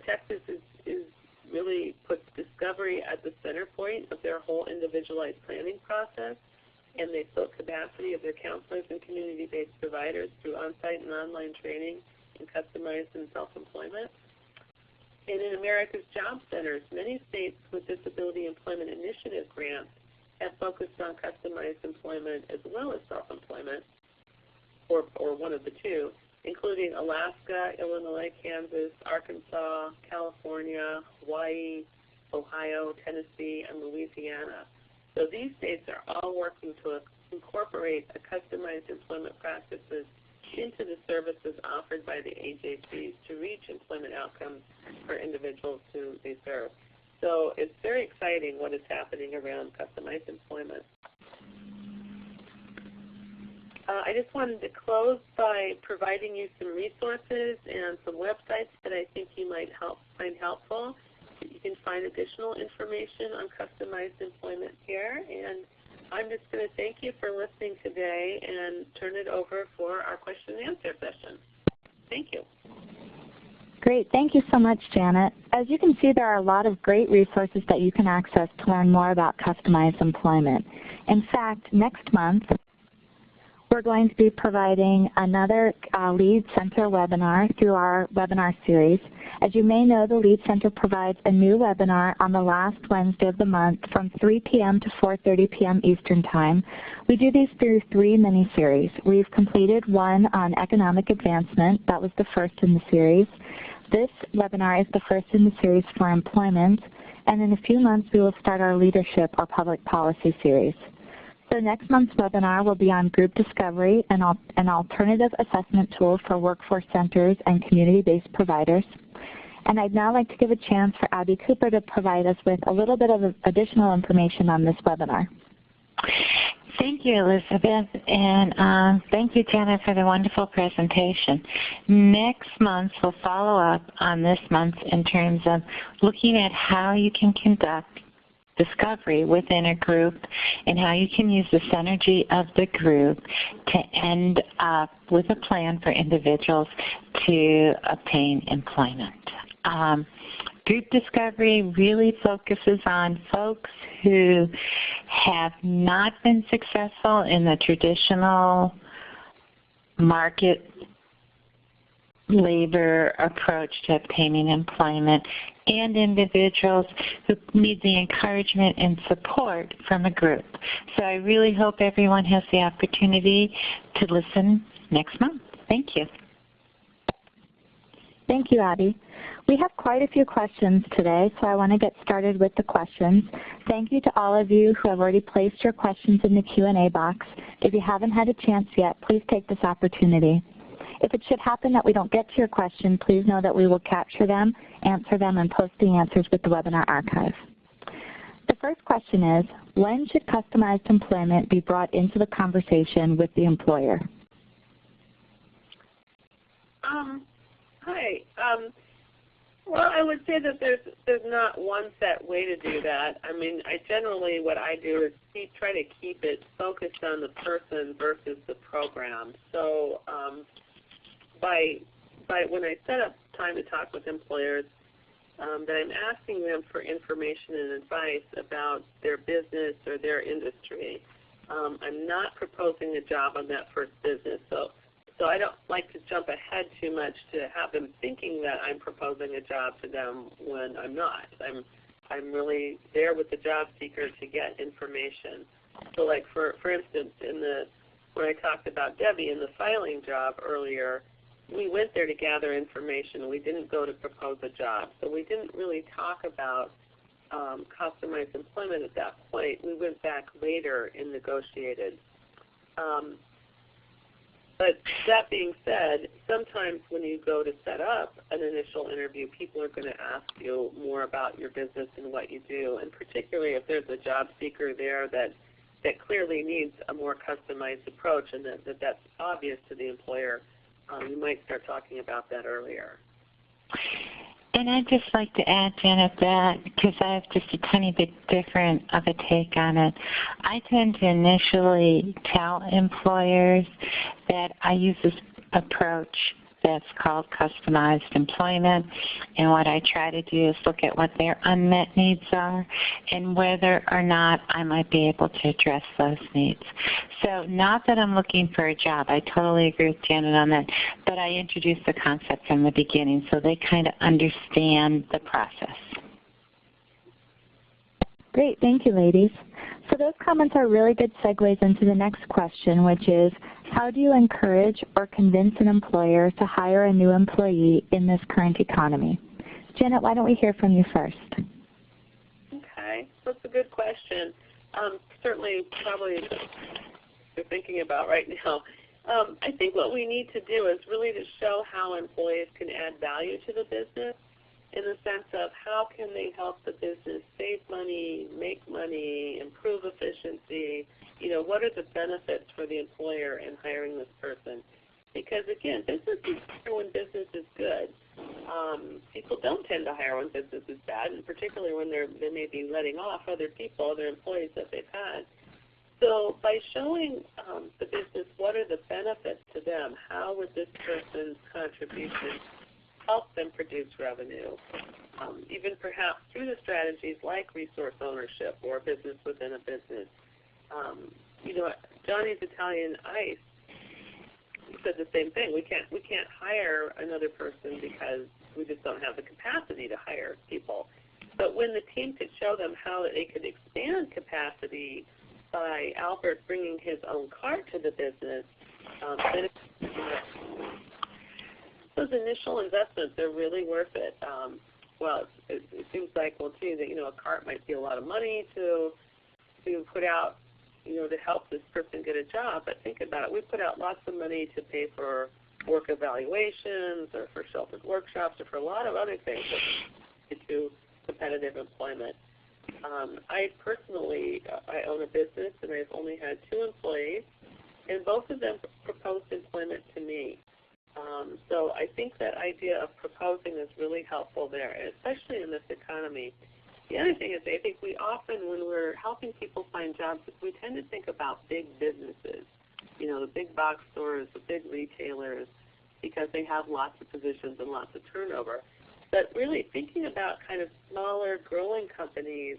Texas is really puts discovery at the center point of their whole individualized planning process, and they built capacity of their counselors and community-based providers through on-site and online training in customized and self-employment. And in America's Job Centers, many states with Disability Employment Initiative grants have focused on customized employment as well as self-employment, or one of the two, including Alaska, Illinois, Kansas, Arkansas, California, Hawaii, Ohio, Tennessee, and Louisiana. So these states are all working to incorporate a customized employment practices into the services offered by the AJCs to reach employment outcomes for individuals who they serve. So it's very exciting what is happening around customized employment. I just wanted to close by providing you some resources and some websites that I think you might find helpful. You can find additional information on customized employment here. And I'm just going to thank you for listening today and turn it over for our question and answer session. Thank you. Great. Thank you so much, Janet. As you can see, there are a lot of great resources that you can access to learn more about customized employment. In fact, next month, we're going to be providing another LEAD Center webinar through our webinar series. As you may know, the LEAD Center provides a new webinar on the last Wednesday of the month from 3 p.m. to 4:30 p.m. Eastern Time. We do these through 3 mini-series. We've completed one on economic advancement. That was the first in the series. This webinar is the first in the series for employment. And in a few months, we will start our leadership or public policy series. So next month's webinar will be on group discovery, an alternative assessment tool for workforce centers and community-based providers. And I'd now like to give a chance for Abby Cooper to provide us with a little bit of additional information on this webinar. Thank you, Elizabeth, and thank you, Janet, for the wonderful presentation. Next month, we'll follow up on this month in terms of looking at how you can conduct discovery within a group and how you can use the synergy of the group to end up with a plan for individuals to obtain employment. Group discovery really focuses on folks who have not been successful in the traditional market labor approach to obtaining employment, and individuals who need the encouragement and support from a group. So I really hope everyone has the opportunity to listen next month. Thank you. Thank you, Abby. We have quite a few questions today, so I want to get started with the questions. Thank you to all of you who have already placed your questions in the Q&A box. If you haven't had a chance yet, please take this opportunity. If it should happen that we don't get to your question, please know that we will capture them, answer them, and post the answers with the webinar archive. The first question is, when should customized employment be brought into the conversation with the employer? Hi. Well, I would say that there's not one set way to do that. I mean, what I do is try to keep it focused on the person versus the program. So when I set up time to talk with employers, that I'm asking them for information and advice about their business or their industry. I'm not proposing a job on that first business. So I don't like to jump ahead too much to have them thinking that I'm proposing a job to them when I'm not. I'm really there with the job seeker to get information. So like for instance, when I talked about Debbie in the filing job earlier, we went there to gather information. We didn't go to propose a job. So we didn't really talk about customized employment at that point. We went back later and negotiated. But that being said, sometimes when you go to set up an initial interview, people are going to ask you more about your business and what you do, and particularly if there's a job seeker there that clearly needs a more customized approach and that's obvious to the employer, you might start talking about that earlier. And I'd just like to add, Janet, that because I have just a tiny bit different of a take on it, I tend to initially tell employers that I use this approach that's called customized employment, and what I try to do is look at what their unmet needs are and whether or not I might be able to address those needs. So not that I'm looking for a job. I totally agree with Janet on that, but I introduce the concept from the beginning so they kind of understand the process. Great, thank you, ladies. So those comments are really good segues into the next question, which is, how do you encourage or convince an employer to hire a new employee in this current economy? Janet, why don't we hear from you first? Okay, that's a good question. Certainly, probably you're thinking about right now. I think what we need to do is really to show how employees can add value to the business, in the sense of how can they help the business save money, make money, improve efficiency. You know, what are the benefits for the employer in hiring this person? Because again, business is hire when business is good. People don't tend to hire when business is bad, and particularly when they may be letting off other people, other employees that they've had. So by showing the business what are the benefits to them, how would this person's contribution help them produce revenue, even perhaps through the strategies like resource ownership or business within a business. You know, Johnny's Italian Ice said the same thing. We can't hire another person because we just don't have the capacity to hire people. But when the team could show them how they could expand capacity by Albert bringing his own cart to the business, then those initial investments are really worth it. Well, it seems like, well, too, that a cart might be a lot of money to put out, to help this person get a job. But think about it. We put out lots of money to pay for work evaluations or for sheltered workshops or for a lot of other things that to competitive employment. I personally, I own a business and I've only had 2 employees, and both of them proposed employment to me. So I think that idea of proposing is really helpful there, especially in this economy. The other thing is I think we often, when we're helping people find jobs, we tend to think about big businesses, the big box stores, the big retailers, because they have lots of positions and lots of turnover. But really thinking about kind of smaller, growing companies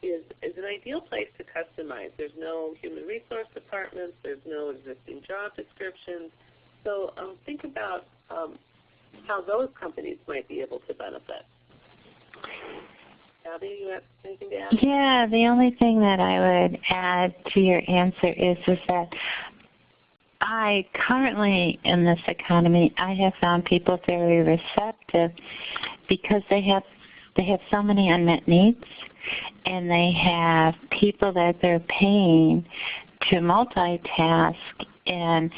is an ideal place to customize. There's no human resource departments. There's no existing job descriptions. So think about how those companies might be able to benefit. Abby, you have anything to add? Yeah, the only thing that I would add to your answer is that I currently, in this economy, I have found people very receptive because they have so many unmet needs, and they have people that they're paying to multitask, and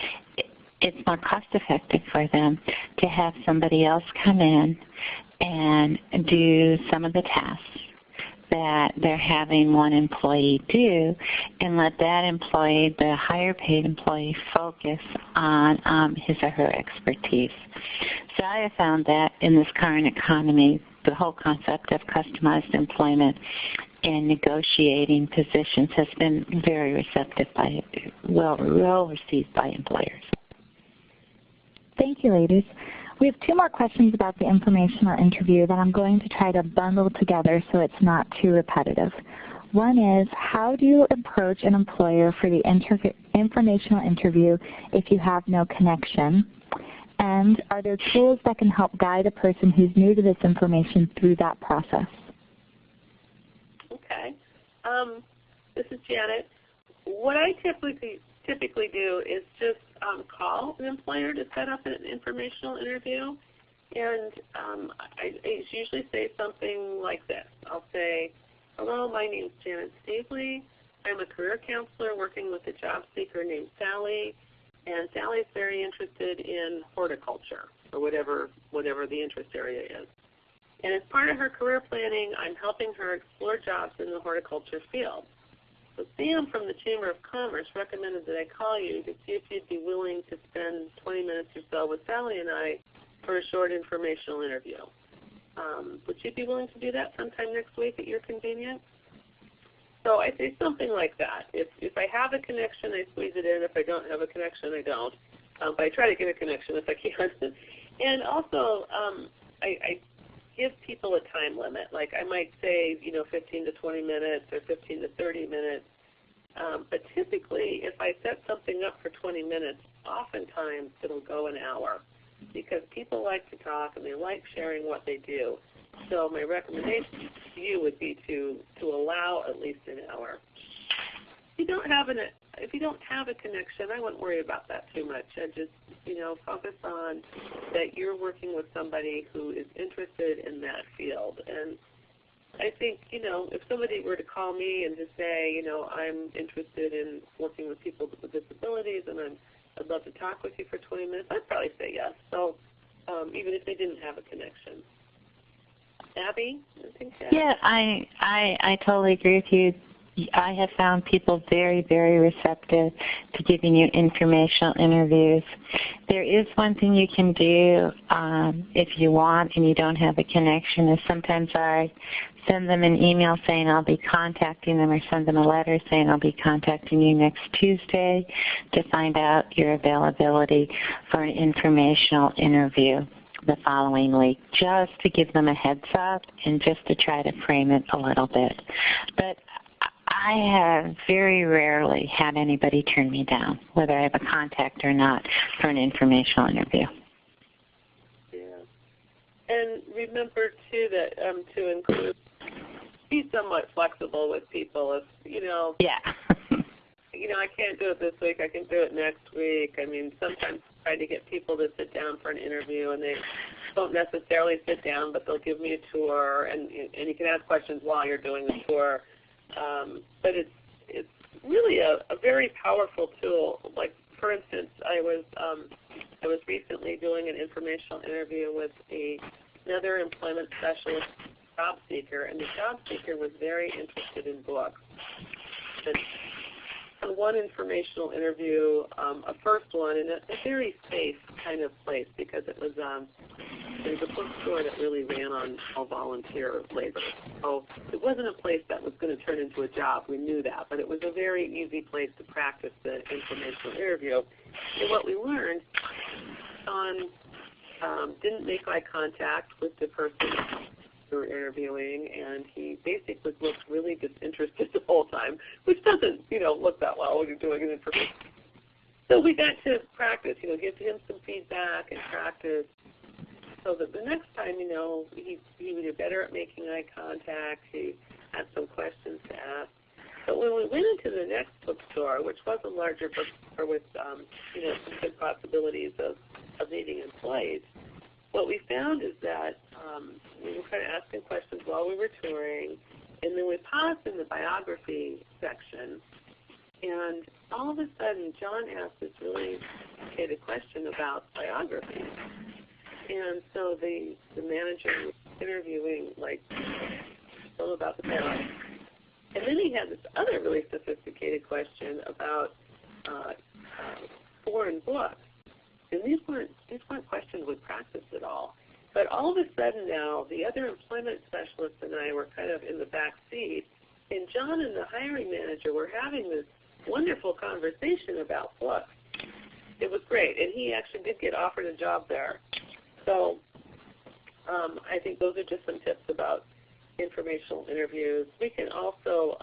it's more cost effective for them to have somebody else come in and do some of the tasks that they're having one employee do, and let that employee, the higher paid employee, focus on his or her expertise. So I have found that in this current economy, the whole concept of customized employment and negotiating positions has been very receptive well received by employers. Thank you, ladies. We have 2 more questions about the informational interview that I'm going to try to bundle together so it's not too repetitive. One is, how do you approach an employer for the informational interview if you have no connection? And are there tools that can help guide a person who's new to this information through that process? Okay. This is Janet. What I typically do is just call an employer to set up an informational interview, and I usually say something like this. I'll say, hello, my name is Janet Stavely. I'm a career counselor working with a job seeker named Sally, and Sally's very interested in horticulture, or whatever the interest area is. And as part of her career planning, I'm helping her explore jobs in the horticulture field. So Sam from the Chamber of Commerce recommended that I call you to see if you'd be willing to spend 20 minutes or so with Sally and I for a short informational interview. Would you be willing to do that sometime next week at your convenience? So I say something like that. If I have a connection, I squeeze it in. If I don't have a connection, I don't. But I try to get a connection if I can. And also, I give people a time limit. Like I might say, 15 to 20 minutes or 15 to 30 minutes. But typically, if I set something up for 20 minutes, oftentimes it'll go an hour because people like to talk and they like sharing what they do. So my recommendation to you would be to allow at least an hour. If you don't have a connection, I wouldn't worry about that too much. I just, focus on that you're working with somebody who is interested in that field. And I think, if somebody were to call me and just say, I'm interested in working with people with disabilities and I'd love to talk with you for 20 minutes, I'd probably say yes. So even if they didn't have a connection. Abby, I think that. Yeah, I totally agree with you. I have found people very, very receptive to giving you informational interviews. There is one thing you can do if you want and you don't have a connection, is sometimes I send them an email saying I'll be contacting them, or send them a letter saying I'll be contacting you next Tuesday to find out your availability for an informational interview the following week, just to give them a heads up and just to try to frame it a little bit. But I have very rarely had anybody turn me down, whether I have a contact or not, for an informational interview. Yeah. And remember, too, that to include, be somewhat flexible with people. If, Yeah. I can't do it this week, I can do it next week. I mean, sometimes I try to get people to sit down for an interview, and they don't necessarily sit down, but they'll give me a tour, and you can ask questions while you're doing the tour. But it's really a very powerful tool. Like, for instance, I was recently doing an informational interview with another employment specialist job seeker, and the job seeker was very interested in books. And on one informational interview, a first one, in a very safe kind of place, because it was there's a bookstore that really ran on all volunteer labor. So it wasn't a place that was going to turn into a job. We knew that, but it was a very easy place to practice the informational interview. And what we learned, Sean didn't make eye contact with the person we were interviewing, and he basically looked really disinterested the whole time, which doesn't, look that well when you're doing an information. So we got to practice, give him some feedback and practice, so that the next time, he would be better at making eye contact. He had some questions to ask. But when we went into the next bookstore, which was a larger bookstore with some good possibilities of needing employees, what we found is that we were kind of asking questions while we were touring, and then we paused in the biography section, and all of a sudden John asked this really complicated question about biography. And so the manager was interviewing all about the biography. And then he had this other really sophisticated question about foreign books. And these weren't questions we practiced at all. But all of a sudden now, the other employment specialist and I were kind of in the back seat, and John and the hiring manager were having this wonderful conversation about books. It was great, and he actually did get offered a job there. So I think those are just some tips about informational interviews. We can also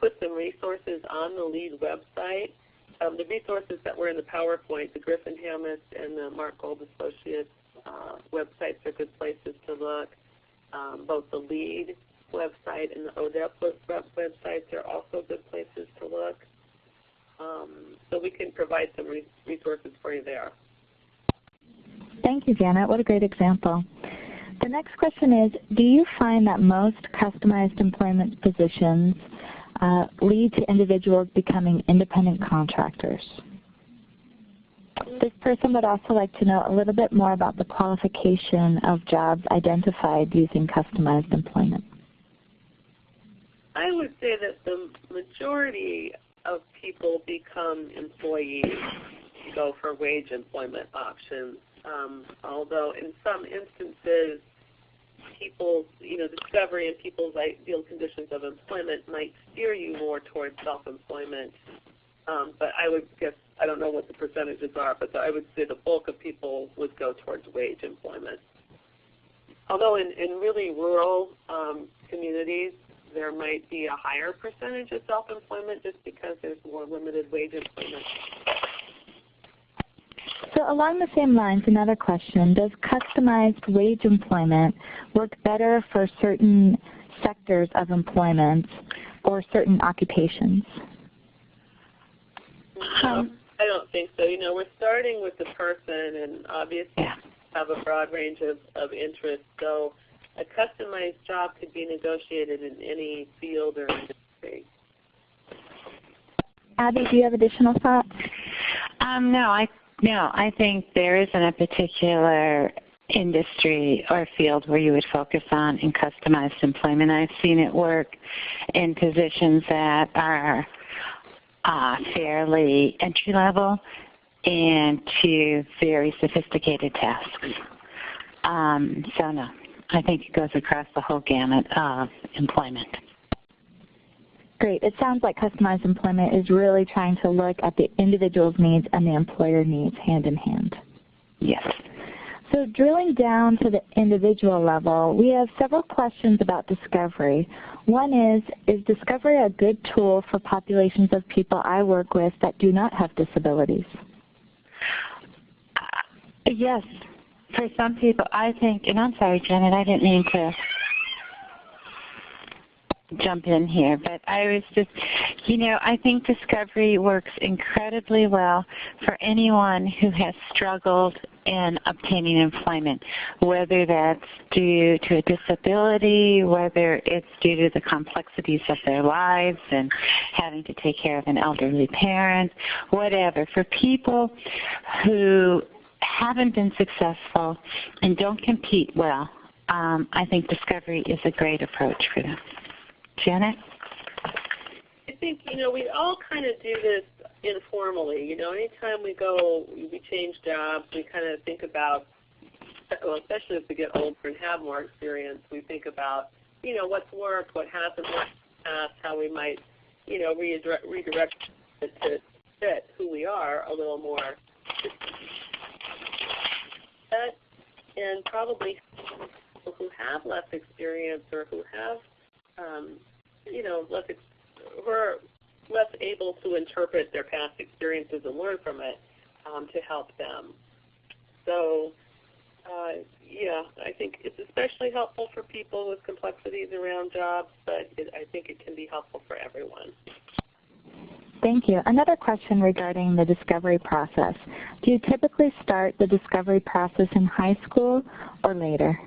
put some resources on the LEAD website. The resources that were in the PowerPoint, the Griffin Hammett and the Mark Gold Associates websites are good places to look. Both the LEAD website and the ODEP websites are also good places to look. So we can provide some resources for you there. Thank you, Janet. What a great example. The next question is, do you find that most customized employment positions lead to individuals becoming independent contractors? This person would also like to know a little bit more about the qualification of jobs identified using customized employment. I would say that the majority of people become employees, go for wage employment options. Although in some instances, people's discovery and people's ideal conditions of employment might steer you more towards self-employment. But I would guess, I don't know what the percentages are, but I would say the bulk of people would go towards wage employment. Although in really rural communities, there might be a higher percentage of self-employment just because there's more limited wage employment. So along the same lines, another question, does customized wage employment work better for certain sectors of employment or certain occupations? I don't think so. We're starting with the person and obviously have a broad range of interests. So a customized job could be negotiated in any field or industry. Abby, do you have additional thoughts? No, I think there isn't a particular industry or field where you would focus on in customized employment. I've seen it work in positions that are fairly entry-level and to very sophisticated tasks. So no, I think it goes across the whole gamut of employment. Great. It sounds like customized employment is really trying to look at the individual's needs and the employer needs hand in hand. Yes. So drilling down to the individual level, we have several questions about discovery. One is discovery a good tool for populations of people I work with that do not have disabilities? Yes. For some people, I think, and I'm sorry, Janet, I didn't mean to jump in here, but I was just, I think discovery works incredibly well for anyone who has struggled in obtaining employment, whether that's due to a disability, whether it's due to the complexities of their lives and having to take care of an elderly parent, whatever. For people who haven't been successful and don't compete well, I think discovery is a great approach for them. Janet? I think, we all kind of do this informally. Anytime we change jobs, we kind of think about, well, especially as we get older and have more experience, we think about, what's worked, what hasn't worked in the past, how we might, redirect it to fit who we are a little more. And probably people who have less experience or who have who are less able to interpret their past experiences and learn from it to help them. So Yeah, I think it's especially helpful for people with complexities around jobs, but I think it can be helpful for everyone. Thank you. Another question regarding the discovery process. Do you typically start the discovery process in high school or later?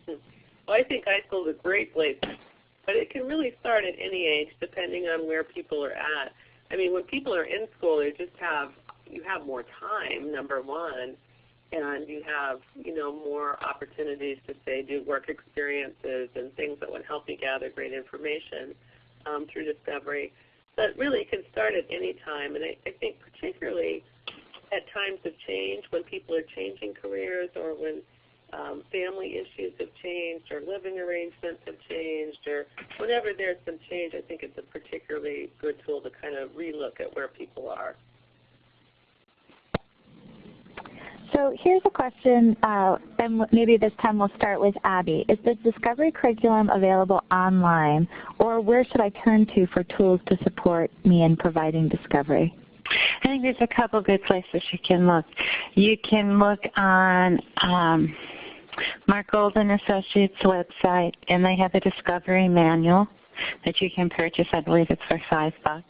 Well, I think high school is a great place, but it can really start at any age depending on where people are at. I mean, when people are in school, you have more time, number one, and you have, more opportunities to, say, do work experiences and things that would help you gather great information through discovery. But really, it can start at any time, and I think particularly at times of change, when people are changing careers or when family issues have changed or living arrangements have changed or whenever there's some change, I think it's a particularly good tool to kind of relook at where people are. So here's a question, and maybe this time we'll start with Abby. Is the Discovery curriculum available online, or where should I turn to for tools to support me in providing Discovery? I think there's a couple good places you can look. You can look on Mark Golden Associates website, and they have a Discovery manual that you can purchase. I believe it's for $5.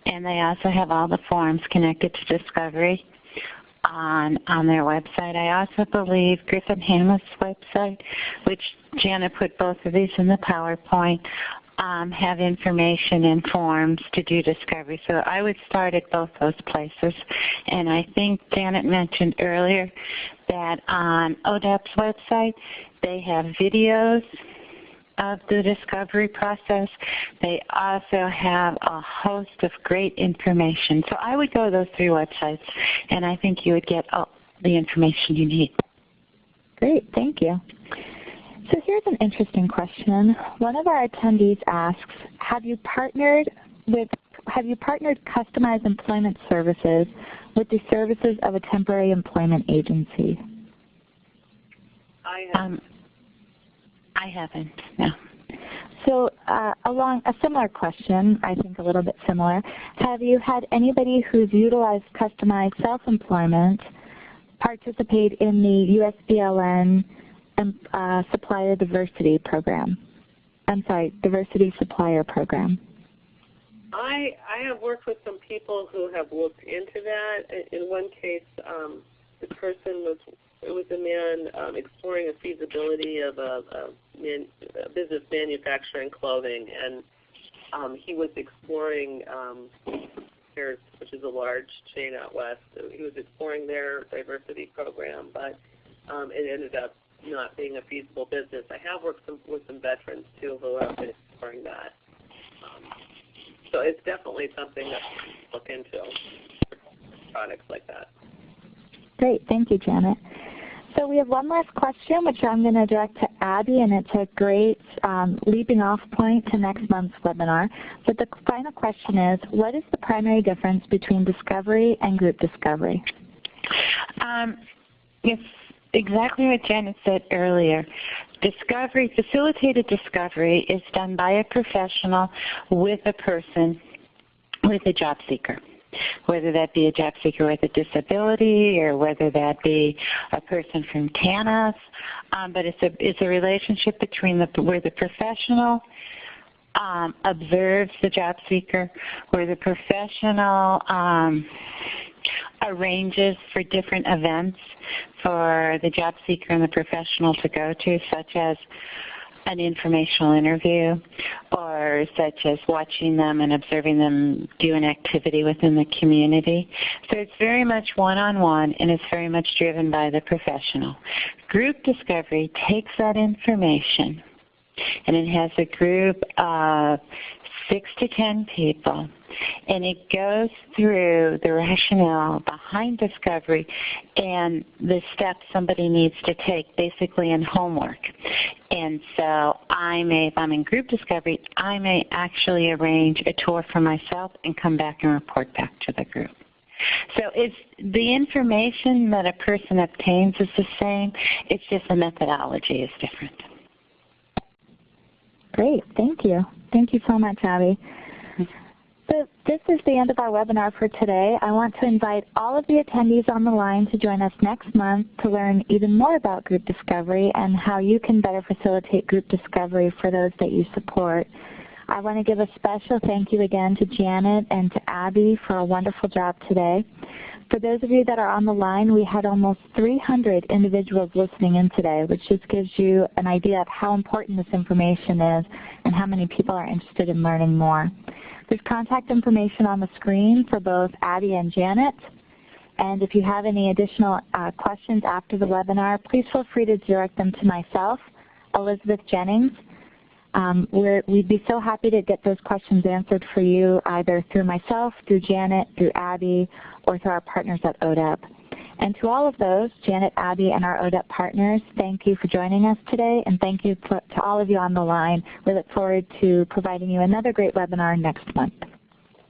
And they also have all the forms connected to Discovery on their website. I also believe Griffin Hammett's website, which Janet put both of these in the PowerPoint, have information and forms to do discovery. So I would start at both those places. And I think Janet mentioned earlier that on ODEP's website, they have videos of the discovery process. They also have a host of great information. So I would go to those three websites, and I think you would get all the information you need. Great, thank you. So here's an interesting question. One of our attendees asks, have you partnered customized employment services with the services of a temporary employment agency? I haven't, no. So along a similar question, I think a little bit similar, have you had anybody who's utilized customized self-employment participate in the USBLN Supplier Diversity Program? I'm sorry, Diversity Supplier Program. I have worked with some people who have looked into that. In one case, the person was a man exploring a feasibility of a business manufacturing clothing, and he was exploring Sears, which is a large chain out west. So he was exploring their diversity program, but it ended up not being a feasible business. I have worked with some veterans too who have been exploring that. So it's definitely something that we can look into, products like that. Great, thank you, Janet. So we have one last question, which I'm going to direct to Abby, and it's a great leaping off point to next month's webinar. But the final question is, what is the primary difference between discovery and group discovery? It's exactly what Janet said earlier. Discovery, facilitated discovery, is done by a professional with a person, with a job seeker. Whether that be a job seeker with a disability or whether that be a person from TANF, but it's a relationship between where the professional observes the job seeker, where the professional arranges for different events for the job seeker and the professional to go to, such as an informational interview, or such as watching them and observing them do an activity within the community. So it's very much one-on-one, and it's very much driven by the professional. Group discovery takes that information, and it has a group of 6 to 10 people, and it goes through the rationale behind discovery and the steps somebody needs to take, basically in homework. And so if I'm in group discovery, I may actually arrange a tour for myself and come back and report back to the group. So it's the information that a person obtains is the same, it's just the methodology is different. Great, thank you. Thank you so much, Abby. The This is the end of our webinar for today. I want to invite all of the attendees on the line to join us next month to learn even more about group discovery and how you can better facilitate group discovery for those that you support. I want to give a special thank you again to Janet and to Abby for a wonderful job today. For those of you that are on the line, we had almost 300 individuals listening in today, which just gives you an idea of how important this information is and how many people are interested in learning more. There's contact information on the screen for both Abby and Janet. And if you have any additional questions after the webinar, please feel free to direct them to myself, Elizabeth Jennings. We'd be so happy to get those questions answered for you either through myself, through Janet, through Abby, or through our partners at ODEP. And to all of those, Janet, Abby, and our ODEP partners, thank you for joining us today, and thank you to all of you on the line. We look forward to providing you another great webinar next month.